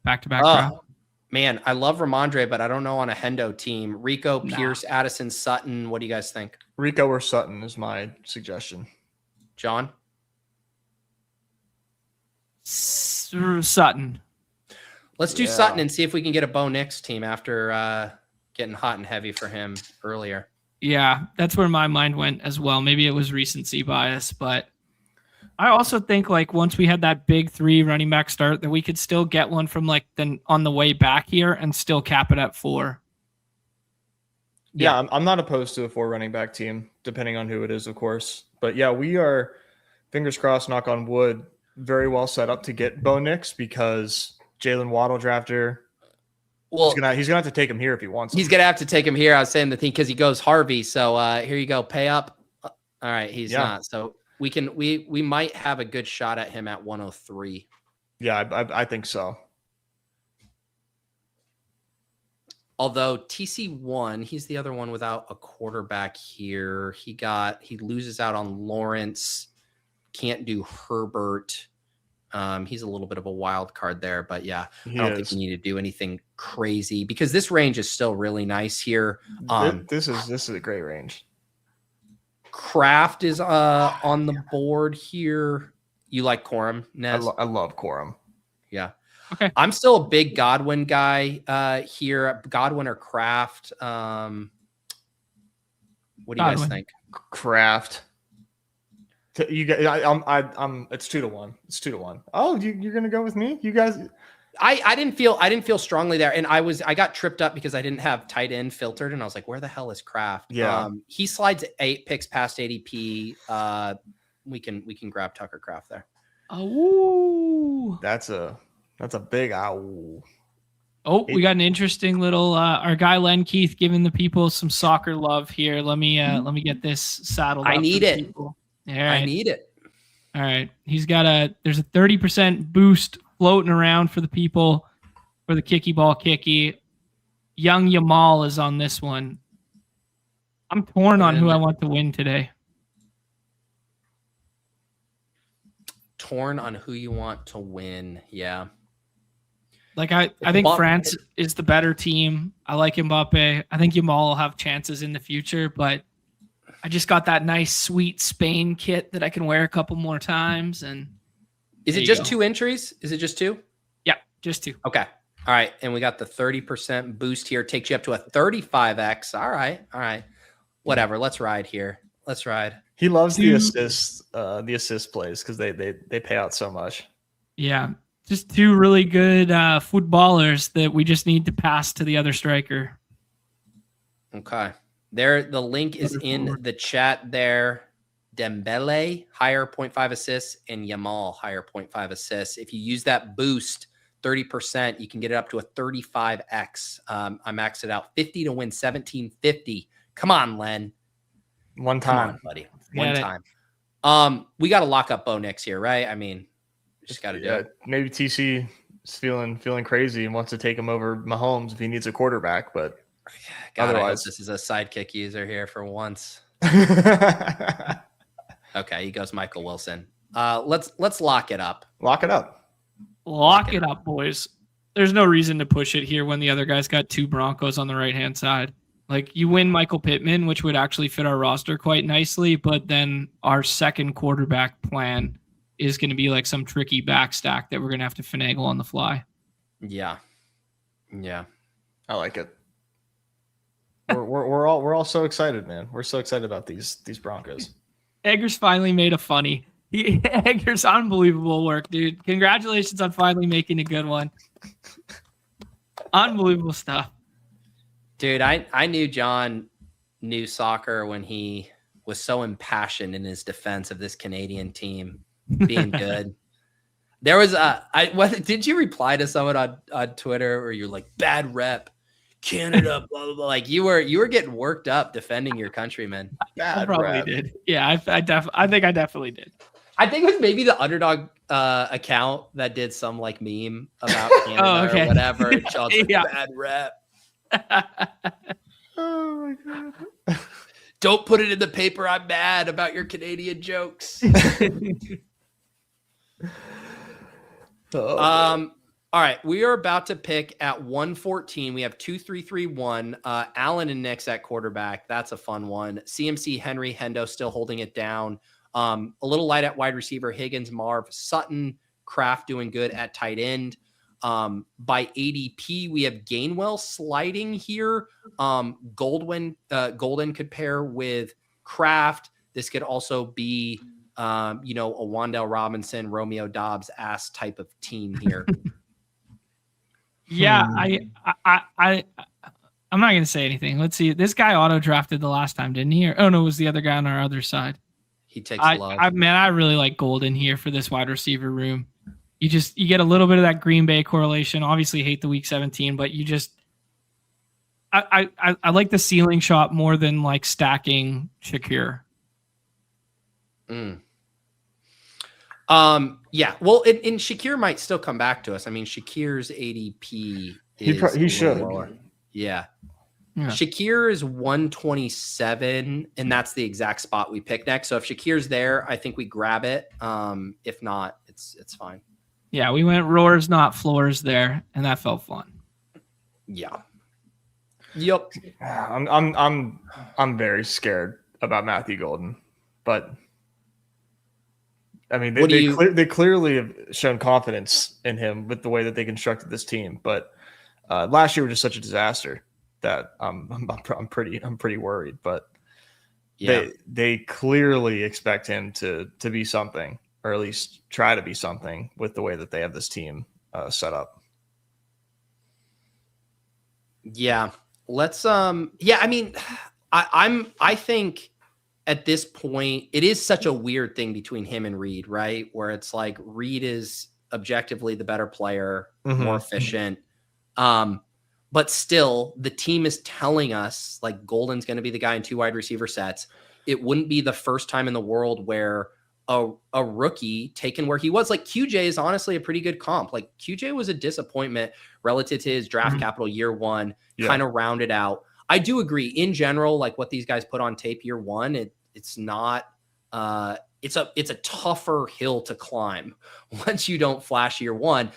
back-to-back draft. Man, I love Ramondre, but I don't know on a Hendo team. Rico, Pierce, Addison, Sutton. What do you guys think? Rico or Sutton is my suggestion. John? Sutton. Let's do Sutton and see if we can get a Bo Nix team after getting hot and heavy for him earlier. Yeah, that's where my mind went as well. Maybe it was recency bias, but I also think like once we had that big 3 running back start that we could still get one from like on the way back here and still cap it at 4. Yeah, I'm not opposed to a 4 running back team, depending on who it is, of course. But yeah, we are, fingers crossed, knock on wood, very well set up to get Bo Nix because Jalen Waddle drafter. Well, he's gonna have to take him here if he wants. He's gonna have to take him here. I was saying the thing because he goes Harvey. So here you go, pay up. All right, he's not. So we might have a good shot at him at 103. Yeah, I think so. Although TC1, he's the other one without a quarterback here. He loses out on Lawrence. Can't do Herbert. He's a little bit of a wild card there, but yeah, I don't think you need to do anything crazy because this range is still really nice here. This is a great range. Kraft is on the board here. You like Corum, Nez? I love Corum. Yeah. Okay. I'm still a big Godwin guy here. Godwin or Kraft. What do you guys think? Kraft. You guys, I'm. It's 2-1. It's 2-1. Oh, you're gonna go with me? You guys. I didn't feel strongly there, and I got tripped up because I didn't have tight end filtered, and I was like, where the hell is Kraft? Yeah. He slides 8 picks past ADP. We can grab Tucker Kraft there. Oh, that's a big ow. Oh, we got an interesting little our guy Len Keith giving the people some soccer love here. Let me get this saddled. I need it. People. All right. I need it. All right. There's a 30% boost floating around for the people for the kicky ball kicky. Young Yamal is on this one. I'm torn on who I want to win today. Torn on who you want to win. Yeah. Like I think France is the better team. I like Mbappe. I think Yamal will have chances in the future, but I just got that nice, sweet Spain kit that I can wear a couple more times. And is it just 2 entries? Is it just 2? Yeah, just 2. Okay. All right. And we got the 30% boost here. Takes you up to a 35x. All right. Whatever. Let's ride here. Let's ride. He loves the assist plays because they pay out so much. Yeah. Just 2 really good footballers that we just need to pass to the other striker. Okay. There, the link is Other in forward. the chat there. Dembele, higher 0.5 assists, and Yamal, higher 0.5 assists. If you use that boost 30%, you can get it up to a 35x. I maxed it out 50 to win 1750. Come on, Len. One Come time. on, buddy. Get One it. time. We got to lock up Bo Nix here, right? I mean, just got to do it. Maybe TC is feeling crazy and wants to take him over Mahomes if he needs a quarterback, but God, I hope otherwise, this is a sidekick user here for once. Okay, he goes Michael Wilson. Let's lock it up. lock it up. Lock it up, boys. There's no reason to push it here when the other guy's got 2 Broncos on the right-hand side. Like, you win Michael Pittman, which would actually fit our roster quite nicely, but then our second quarterback plan is going to be like some tricky backstack that we're going to have to finagle on the fly. Yeah. I like it. We're all so excited, man. We're so excited about these Broncos. Eggers finally made a funny. Eggers, unbelievable work, dude. Congratulations on finally making a good one. Unbelievable stuff. Dude, I knew John knew soccer when he was so impassioned in his defense of this Canadian team being good. There was did you reply to someone on Twitter where you're like, bad rep, Canada, blah, blah, blah. Like you were getting worked up defending your countrymen. I probably did. Yeah, I think I definitely did. I think it was maybe the Underdog account that did some like meme about Canada or whatever. And Sean's like, bad rep. Oh my god! Don't put it in the paper. I'm mad about your Canadian jokes. All right, we are about to pick at 114. We have 2, 3, 3, 1. Allen and Nix at quarterback. That's a fun one. CMC, Henry, Hendo still holding it down. A little light at wide receiver. Higgins, Marv, Sutton, Kraft doing good at tight end. By ADP, we have Gainwell sliding here. Golden could pair with Kraft. This could also be, a Wan'Dale Robinson, Romeo Dobbs ass type of team here. Yeah, I'm not gonna say anything. Let's see. This guy auto drafted the last time, didn't he? Oh no, it was the other guy on our other side. He takes love. I really like Golden here for this wide receiver room. You get a little bit of that Green Bay correlation. Obviously, hate the week 17, but you just I like the ceiling shot more than like stacking Shakir. Yeah. Well, and Shakir might still come back to us. I mean, Shakir's ADP is he should. lower. Yeah. Yeah. Shakir is 127, and that's the exact spot we pick next. So if Shakir's there, I think we grab it. If not, it's fine. Yeah, we went roars, not floors there, and that felt fun. Yeah. Yep. I'm very scared about Matthew Golden, but I mean they clearly have shown confidence in him with the way that they constructed this team. But last year was just such a disaster that I'm pretty worried. But Yeah. they clearly expect him to be something, or at least try to be something with the way that they have this team set up. Yeah. Let's I mean, I think at this point it is such a weird thing between him and Reed, right? Where it's like Reed is objectively the better player, more efficient. But still the team is telling us like Golden's going to be the guy in 2 wide receiver sets. It wouldn't be the first time in the world where a rookie taken where he was. Like QJ is honestly a pretty good comp. Like QJ was a disappointment relative to his draft capital year 1, kind of rounded out. I do agree in general, like what these guys put on tape year 1, it's not, it's a tougher hill to climb once you don't flash year 1,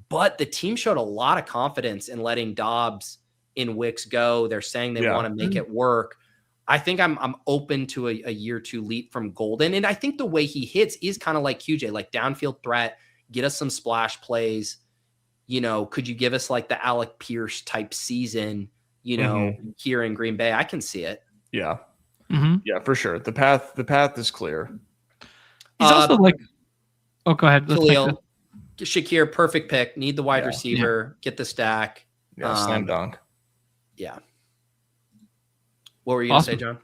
but the team showed a lot of confidence in letting Dobbs in Wicks go. They're saying they want to make it work. I think I'm open to a year 2 leap from Golden. And I think the way he hits is kind of like QJ, like downfield threat, get us some splash plays. Could you give us like the Alec Pierce type season, here in Green Bay? I can see it. Yeah. Yeah, for sure. The path is clear. He's also like, oh, go ahead. Khalil, Shakir, perfect pick. Need the wide receiver, get the stack. Yeah, slam dunk. Yeah. What were you going to say, Awesome. John?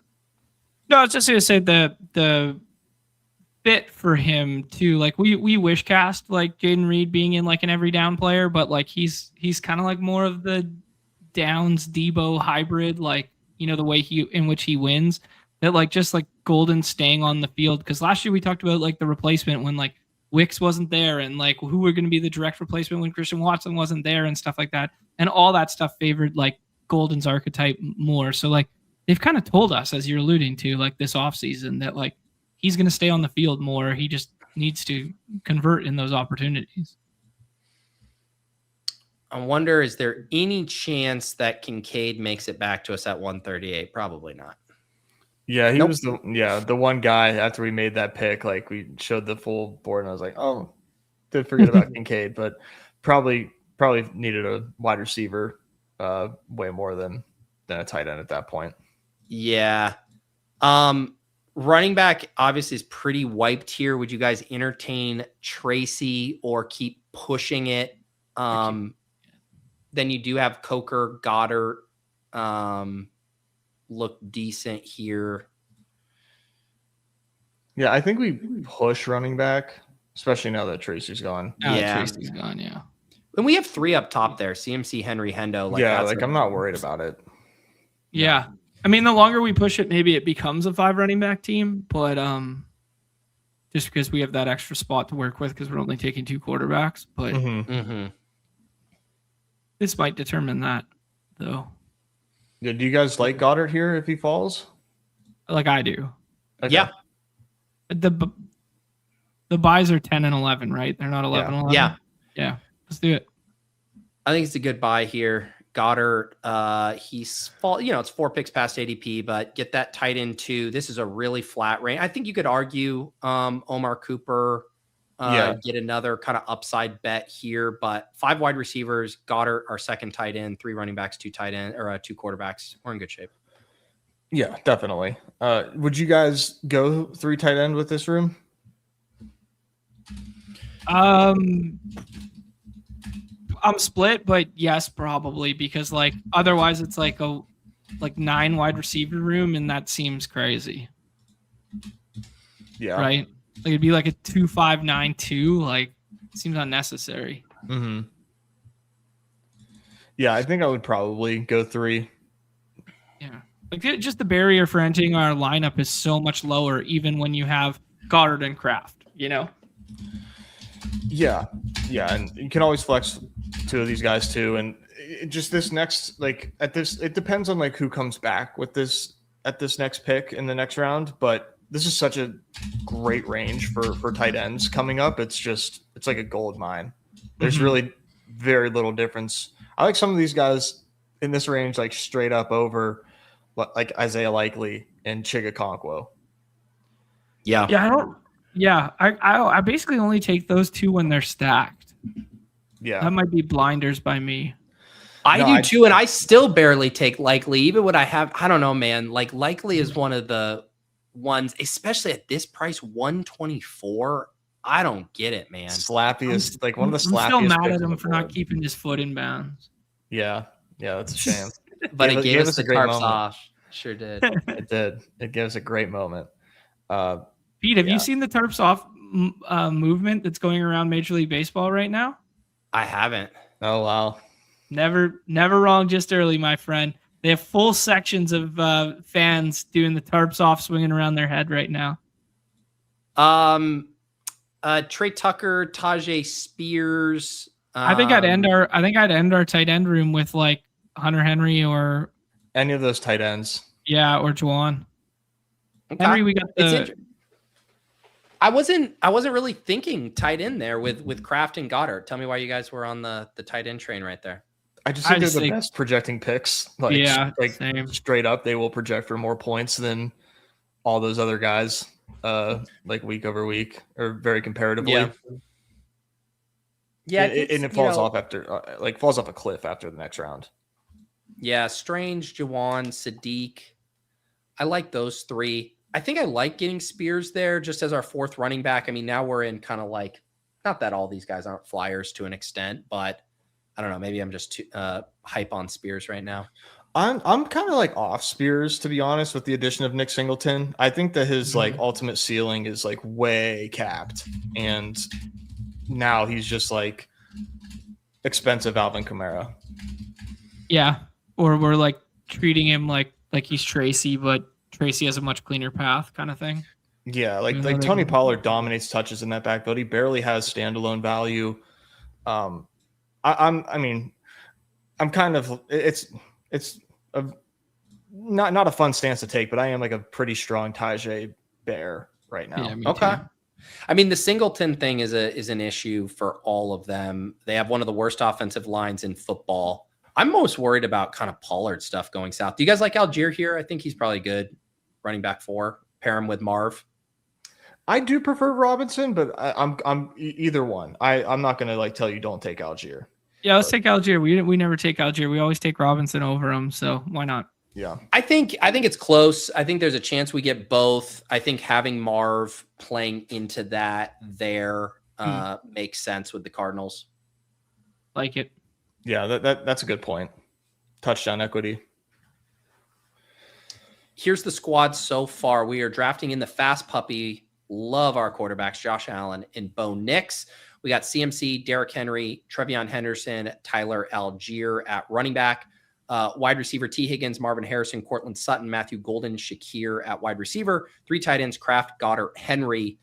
No, I was just gonna say the fit for him too. Like we wish cast like Jaden Reed being in like an every down player, but like he's kind of like more of the Downs Debo hybrid, like the way in which he wins. That like just like Golden staying on the field, because last year we talked about like the replacement when like Wicks wasn't there, and like who were going to be the direct replacement when Christian Watson wasn't there and stuff like that, and all that stuff favored like Golden's archetype more. So like they've kind of told us, as you're alluding to, like this offseason, that like he's going to stay on the field more. He just needs to convert in those opportunities. I wonder, is there any chance that Kincaid makes it back to us at 138? Probably not. Yeah, he was the one guy after we made that pick. Like we showed the full board, and I was like, oh, did forget about Kincaid, but probably needed a wide receiver way more than a tight end at that point. Yeah. Running back obviously is pretty wiped here. Would you guys entertain Tracy or keep pushing it? Then you do have Coker, Goddard, look decent here. Yeah, I think we push running back, especially now that Tracy's gone. Yeah. Tracy's gone. Yeah. And we have 3 up top there: CMC, Henry, Hendo. I'm not worried about it. Yeah. I mean, the longer we push it, maybe it becomes a 5 running back team, but just because we have that extra spot to work with, because we're only taking 2 quarterbacks, but this might determine that, though. Yeah, do you guys like Goddard here if he falls? Like I do. Okay. Yeah. The buys are 10 and 11, right? They're not 11 11. Yeah. Yeah. Let's do it. I think it's a good buy here. Goddard, it's 4 picks past ADP, but get that tight end too. This is a really flat range. I think you could argue Omar Cooper, get another kind of upside bet here, but 5 wide receivers, Goddard, our second tight end, 3 running backs, 2 tight end or 2 quarterbacks. We're in good shape. Yeah, definitely. Would you guys go 3 tight end with this room? I'm split, but yes, probably, because like otherwise it's like a 9 wide receiver room, and that seems crazy. Yeah. Right. Like it'd be like a 2-5-9-2. Like it seems unnecessary. Mm-hmm. Yeah, I think I would probably go 3. Yeah. Like just the barrier for entering our lineup is so much lower, even when you have Goddard and Kraft. Yeah, and you can always flex 2 of these guys too, and just this next it depends on like who comes back with this at this next pick in the next round, but this is such a great range for tight ends coming up. It's like a gold mine. There's really very little difference. I like some of these guys in this range, like straight up over like Isaiah Likely and Chigakonkwo. Yeah. I basically only take those 2 when they're stacked. Yeah. That might be blinders by me. I do too, and I still barely take Likely, even when I have. I don't know, man. Like Likely is one of the ones, especially at this price, 124. I don't get it, man. Slappiest, like one of the slappiest. I'm still mad at him for not keeping his foot in bounds. Yeah, that's a shame. But it gave us the great tarps moment. off. Sure did. It did. It gives a great moment. Pete, have you seen the tarps off movement that's going around Major League Baseball right now? I haven't. Oh wow. Never wrong, just early, my friend. They have full sections of fans doing the tarps off, swinging around their head right now. Trey Tucker, Tajay Spears. I think I'd end our tight end room with like Hunter Henry or any of those tight ends. Yeah, or Juwan. Okay. Henry, we got I wasn't really thinking tight end there with Kraft and Goddard. Tell me why you guys were on the tight end train right there. I just think they're the best projecting picks. Same. Straight up, they will project for more points than all those other guys, like week over week or very comparatively. Yeah, and it falls off after, falls off a cliff after the next round. Yeah, Strange, Juwan, Sadiq. I like those 3. I think I like getting Spears there just as our 4th running back. I mean, now we're in kind of like, not that all these guys aren't flyers to an extent, but I don't know. Maybe I'm just too hype on Spears right now. I'm kind of like off Spears, to be honest, with the addition of Nick Singleton. I think that his like ultimate ceiling is like way capped, and now he's just like expensive Alvin Kamara. Yeah, or we're like treating him like he's Tracy, but Tracy has a much cleaner path, kind of thing. Yeah, like Tony Pollard dominates touches in that backfield. He barely has standalone value. I'm kind of it's not a fun stance to take, but I am like a pretty strong Tajay bear right now. Yeah, me Okay. too. I mean, the Singleton thing is an issue for all of them. They have one of the worst offensive lines in football. I'm most worried about kind of Pollard stuff going south. Do you guys like Algier here? I think he's probably good. Running back 4. Pair him with Marv. I do prefer Robinson, but I'm either one. I'm not gonna like tell you don't take Algier. Yeah, let's take Algier. We never take Algier. We always take Robinson over him. So why not? Yeah, I think it's close. I think there's a chance we get both. I think having Marv playing into that there makes sense with the Cardinals. Like it. yeah, that's a good point. Touchdown equity. Here's the squad so far. We are drafting in the fast puppy. Love our quarterbacks, Josh Allen and Bo Nix. We got CMC, Derrick Henry, Trevion Henderson, Tyler Algier at running back. Wide receiver, T. Higgins, Marvin Harrison, Cortland Sutton, Matthew Golden, Shakir at wide receiver. 3 tight ends, Kraft, Goddard, Henry.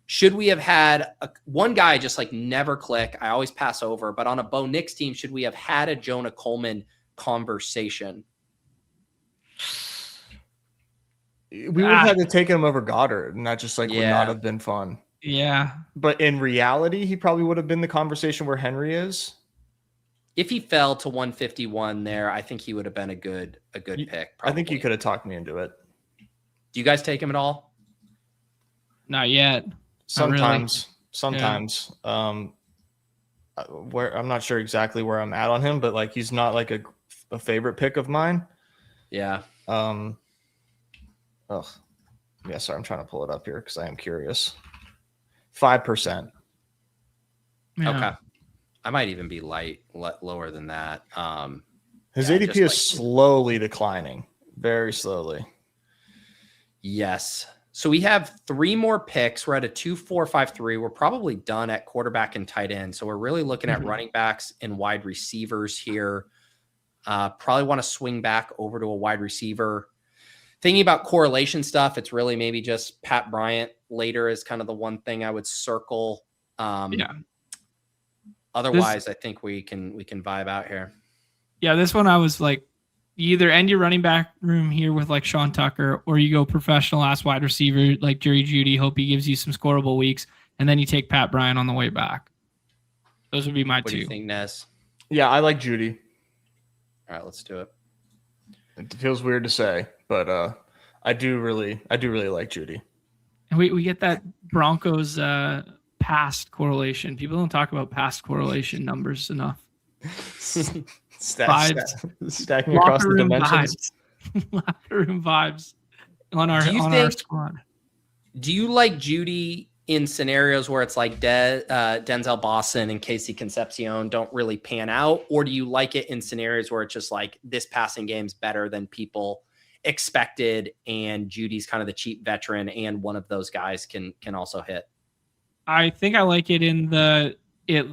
Should we have had one guy just like never click? I always pass over. But on a Bo Nix team, should we have had a Jonah Coleman conversation? We would have had to take him over Goddard, and that just like would not have been fun. Yeah. But in reality, he probably would have been the conversation where Henry is. If he fell to 151 there, I think he would have been a good pick. Probably. I think you could have talked me into it. Do you guys take him at all? Not yet. Sometimes. Yeah. Where I'm not sure exactly where I'm at on him, but like he's not like a favorite pick of mine. Yeah. Yeah, sorry, I'm trying to pull it up here because I am curious. 5%. Yeah. Okay. I might even be lower than that. His Yeah, ADP just is like- slowly declining, very slowly. Yes. So we have 3 more picks. We're at a 2-4-5-3. We're probably done at quarterback and tight end. So we're really looking at running backs and wide receivers here. Probably want to swing back over to a wide receiver. Thinking about correlation stuff, it's really maybe just Pat Bryant later is kind of the one thing I would circle. Yeah. Otherwise, I think we can vibe out here. Yeah, this one I was like, you either end your running back room here with like Sean Tucker, or you go professional ass wide receiver like Jerry Jeudy. Hope he gives you some scoreable weeks, and then you take Pat Bryant on the way back. Those would be my What two. do you think, Nez? Yeah, I like Judy. All right, let's do it. It feels weird to say, but I do really like Judy. And we get that Broncos past correlation. People don't talk about past correlation numbers enough. Stacking across the dimensions. Locker room vibes on our squad. Do you like Judy in scenarios where it's like Denzel Boston and Casey Concepcion don't really pan out, or do you like it in scenarios where it's just like this passing game's better than people expected, and Judy's kind of the cheap veteran, and one of those guys can also hit? I think I like it in the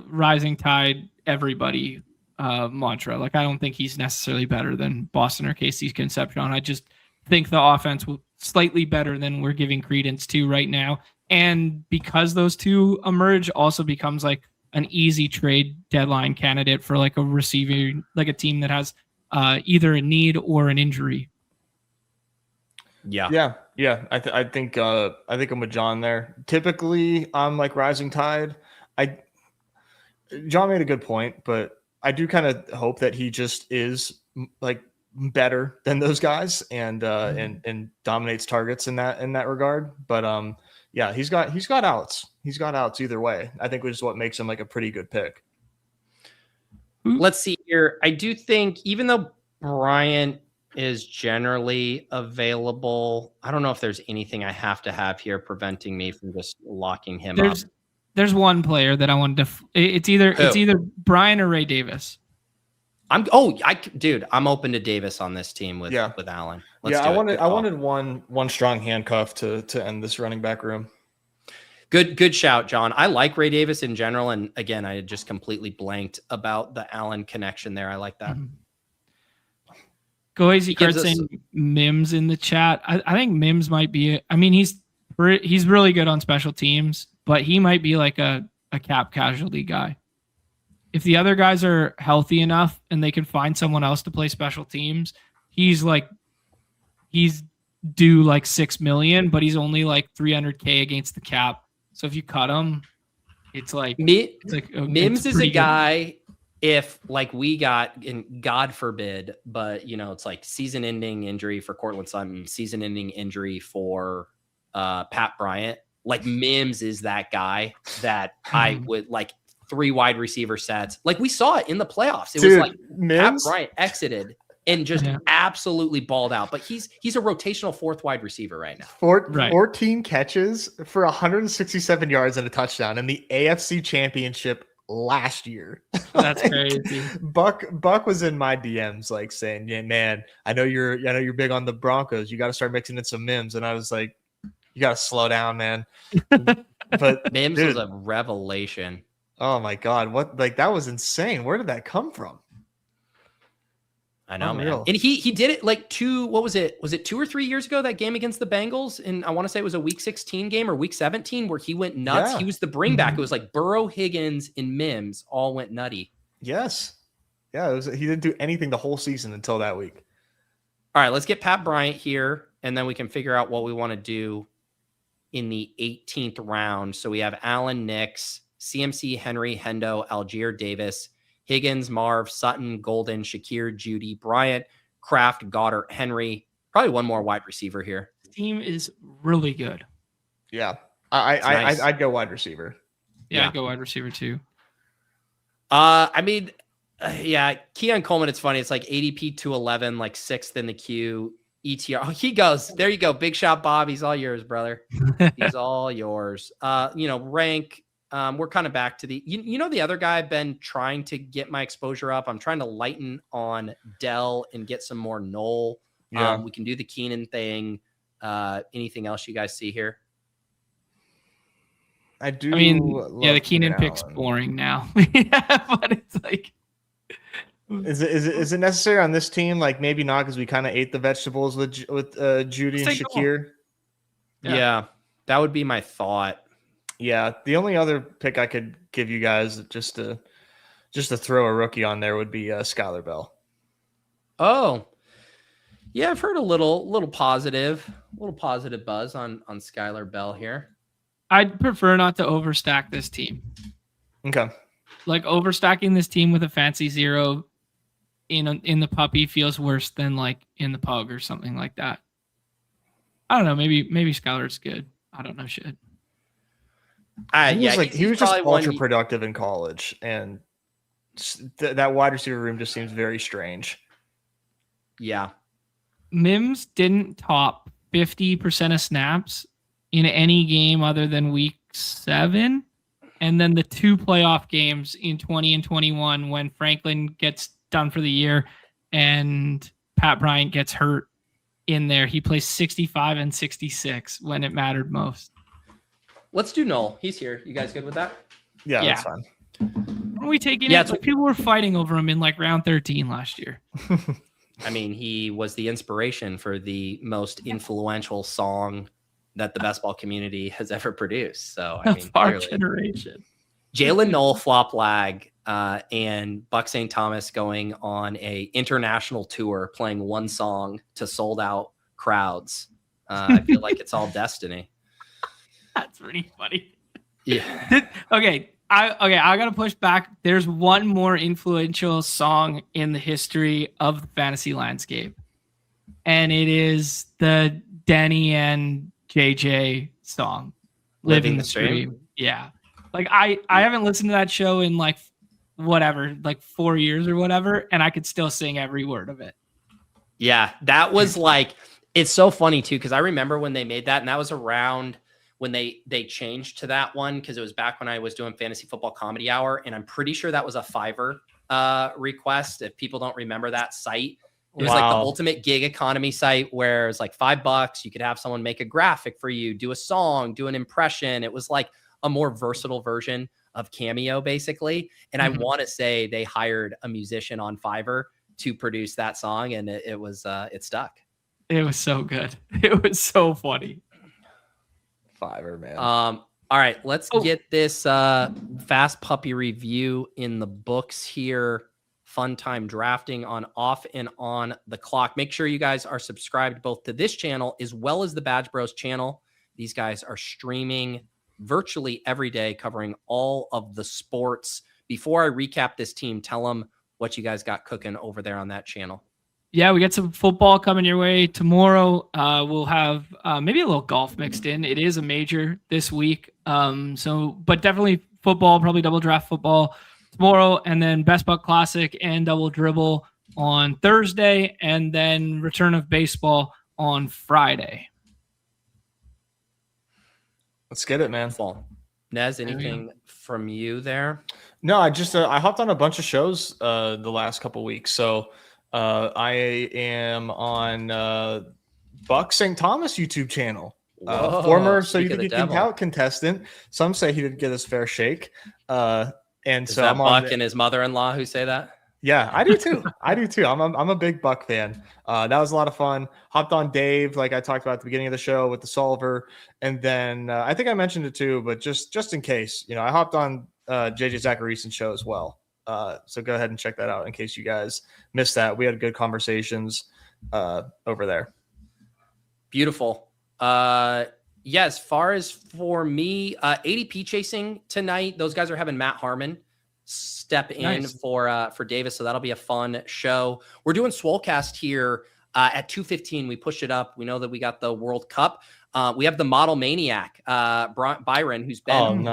rising tide everybody mantra. Like, I don't think he's necessarily better than Boston or Casey's Concepcion. I just think the offense will slightly better than we're giving credence to right now. And because those two emerge, also becomes like an easy trade deadline candidate for like a receiver, like a team that has either a need or an injury. Yeah. I think I'm with John there. Typically, I'm like rising tide. John made a good point, but I do kind of hope that he just is like better than those guys and and dominates targets in that regard. But yeah, he's got outs. He's got outs either way. I think which is what makes him like a pretty good pick. Let's see here. I do think even though Bryant is generally available, I don't know if there's anything I have to have here preventing me from just locking him up. There's one player that I wanted to. It's either Brian or Ray Davis. I'm open to Davis on this team with Allen. I wanted one strong handcuff to end this running back room. Good shout, John. I like Ray Davis in general, and again, I had just completely blanked about the Allen connection there. I like that. Goizy Card saying Mims in the chat. I think Mims might be. I mean, he's really good on special teams, but he might be like a cap casualty guy. If the other guys are healthy enough and they can find someone else to play special teams, he's due like $6 million, but he's only like $300K against the cap. So if you cut him, it's like Mims is a guy. If like we got, and God forbid, but it's like season-ending injury for Cortland Sutton, season-ending injury for Pat Bryant. Like Mims is that guy that I would like 3 wide receiver sets. Like we saw it in the playoffs. It was like Mims? Pat Bryant exited and just absolutely balled out. But he's a rotational 4th wide receiver right now. 14 catches for 167 yards and a touchdown in the AFC Championship last year. That's crazy. Buck was in my DMs like saying, "Yeah, man, I know you're big on the Broncos. You got to start mixing in some Mims." And I was like, "You got to slow down, man." But Mims was a revelation. Oh my God, that was insane. Where did that come from? I know, man. And he did it like 2 or 3 years ago, that game against the Bengals? And I want to say it was a week 16 game or week 17 where he went nuts. Yeah. He was the bring back. It was like Burrow, Higgins, and Mims all went nutty. Yes. Yeah, he didn't do anything the whole season until that week. All right, let's get Pat Bryant here, and then we can figure out what we want to do in the 18th round. So we have Allen, Nix, CMC, Henry, Hendo, Algier, Davis, Higgins, Marv, Sutton, Golden, Shakir, Judy, Bryant, Kraft, Goddard, Henry. Probably one more wide receiver here. The team is really good. Yeah. I'd go wide receiver. Yeah, I'd go wide receiver too. Keon Coleman, it's funny. It's like ADP 211, like 6th in the queue. ETR. Oh, he goes. There you go. Big shot, Bob. He's all yours, brother. He's all yours. Rank. We're kind of back to the, the other guy I've been trying to get my exposure up. I'm trying to lighten on Dell and get some more Knoll. Yeah. We can do the Keenan thing. Anything else you guys see here? I do. I mean, the Keenan pick's boring now. But it's like, is it necessary on this team? Like maybe not, because we kind of ate the vegetables with Judy and Shakir. Yeah, that would be my thought. Yeah, the only other pick I could give you guys just to throw a rookie on there would be Skylar Bell. Oh, yeah, I've heard a little positive buzz on Skylar Bell here. I'd prefer not to overstack this team. Okay, like overstacking this team with a fancy 0 in the puppy feels worse than like in the pug or something like that. I don't know. Maybe Skylar's good. I don't know shit. He was just ultra productive in college, and that wide receiver room just seems very strange. Yeah. Mims didn't top 50% of snaps in any game other than week 7. And then the 2 playoff games in 20 and 21 when Franklin gets done for the year and Pat Bryant gets hurt in there. He plays 65 and 66 when it mattered most. Let's do Knoll. He's here. You guys good with that? Yeah. That's fine. Are we taking it? Like people were fighting over him in like round 13 last year. I mean, he was the inspiration for the most influential song that the best ball community has ever produced. So I mean, our generation. Jalen Knoll, Flop Lag, and Buck St. Thomas going on a international tour, playing one song to sold out crowds. I feel like it's all destiny. That's pretty funny. Yeah. I gotta push back. There's one more influential song in the history of the fantasy landscape, and it is the Denny and JJ song, "Living the Stream." Yeah, like I haven't listened to that show in like 4 years or whatever, and I could still sing every word of it. Yeah, that was like, it's so funny too, because I remember when they made that, and that was around when they changed to that one, because it was back when I was doing Fantasy Football Comedy Hour, and I'm pretty sure that was a $5 request. If people don't remember that site, it was like the ultimate gig economy site where it's like $5. You could have someone make a graphic for you, do a song, do an impression. It was like a more versatile version of Cameo, basically. And I want to say they hired a musician on Fiverr to produce that song, and it stuck. It was so good. It was so funny. Fiverr, man. All right, let's get this fast puppy review in the books here. Fun time drafting on Off and On the Clock. Make sure you guys are subscribed both to this channel as well as the Badge Bros channel. These guys are streaming virtually every day, covering all of the sports. Before I recap this team, tell them what you guys got cooking over there on that channel. Yeah, we got some football coming your way tomorrow. We'll have maybe a little golf mixed in. It is a major this week. But definitely football, probably double draft football tomorrow, and then Best Buck Classic and Double Dribble on Thursday, and then return of baseball on Friday. Let's get it, man. Fall. Nez, anything from you there? No, I hopped on a bunch of shows the last couple weeks. So I am on Buck St. Thomas YouTube channel. Former So You Think You Can Count contestant. Some say he didn't get his fair shake. And Is so that I'm Buck on and his mother-in-law who say that? Yeah, I do too. I'm a big Buck fan. That was a lot of fun. Hopped on Dave, like I talked about at the beginning of the show, with the solver, and then I think I mentioned it too, but just in case, I hopped on JJ Zacharysen's show as well. So go ahead and check that out in case you guys missed that. We had good conversations over there. Beautiful. Yeah, as far as for me, ADP chasing tonight, those guys are having Matt Harmon step in for Davis, so that'll be a fun show. We're doing Swolecast here at 2:15. We pushed it up. We know that we got the World Cup. We have the Model Maniac, Byron, who's been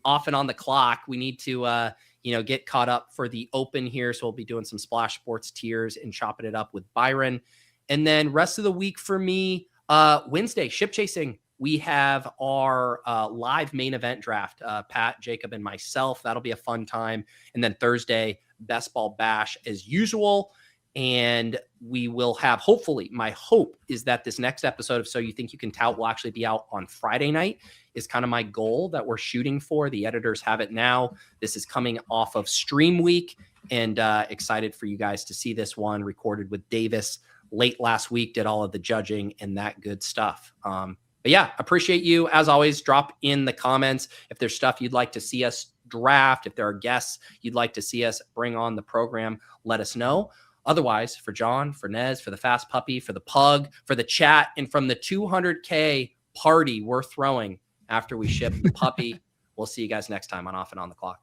off and on the clock. We need to get caught up for the Open here, so we'll be doing some Splash Sports tiers and chopping it up with Byron. And then rest of the week for me, Wednesday, ship chasing. We have our live main event draft, Pat, Jacob, and myself. That'll be a fun time. And then Thursday, Best Ball Bash as usual. And we will have, hopefully, my hope is that this next episode of So You Think You Can Tout will actually be out on Friday night, is kind of my goal that we're shooting for. The editors have it now. This is coming off of Stream Week, and excited for you guys to see this one, recorded with Davis late last week, did all of the judging and that good stuff. But yeah, appreciate you. As always, drop in the comments if there's stuff you'd like to see us draft, if there are guests you'd like to see us bring on the program, let us know. Otherwise, for John, for Nez, for the Fast Puppy, for the Pug, for the chat, and from the 200K party we're throwing after we ship the puppy, we'll see you guys next time on Off and On the Clock.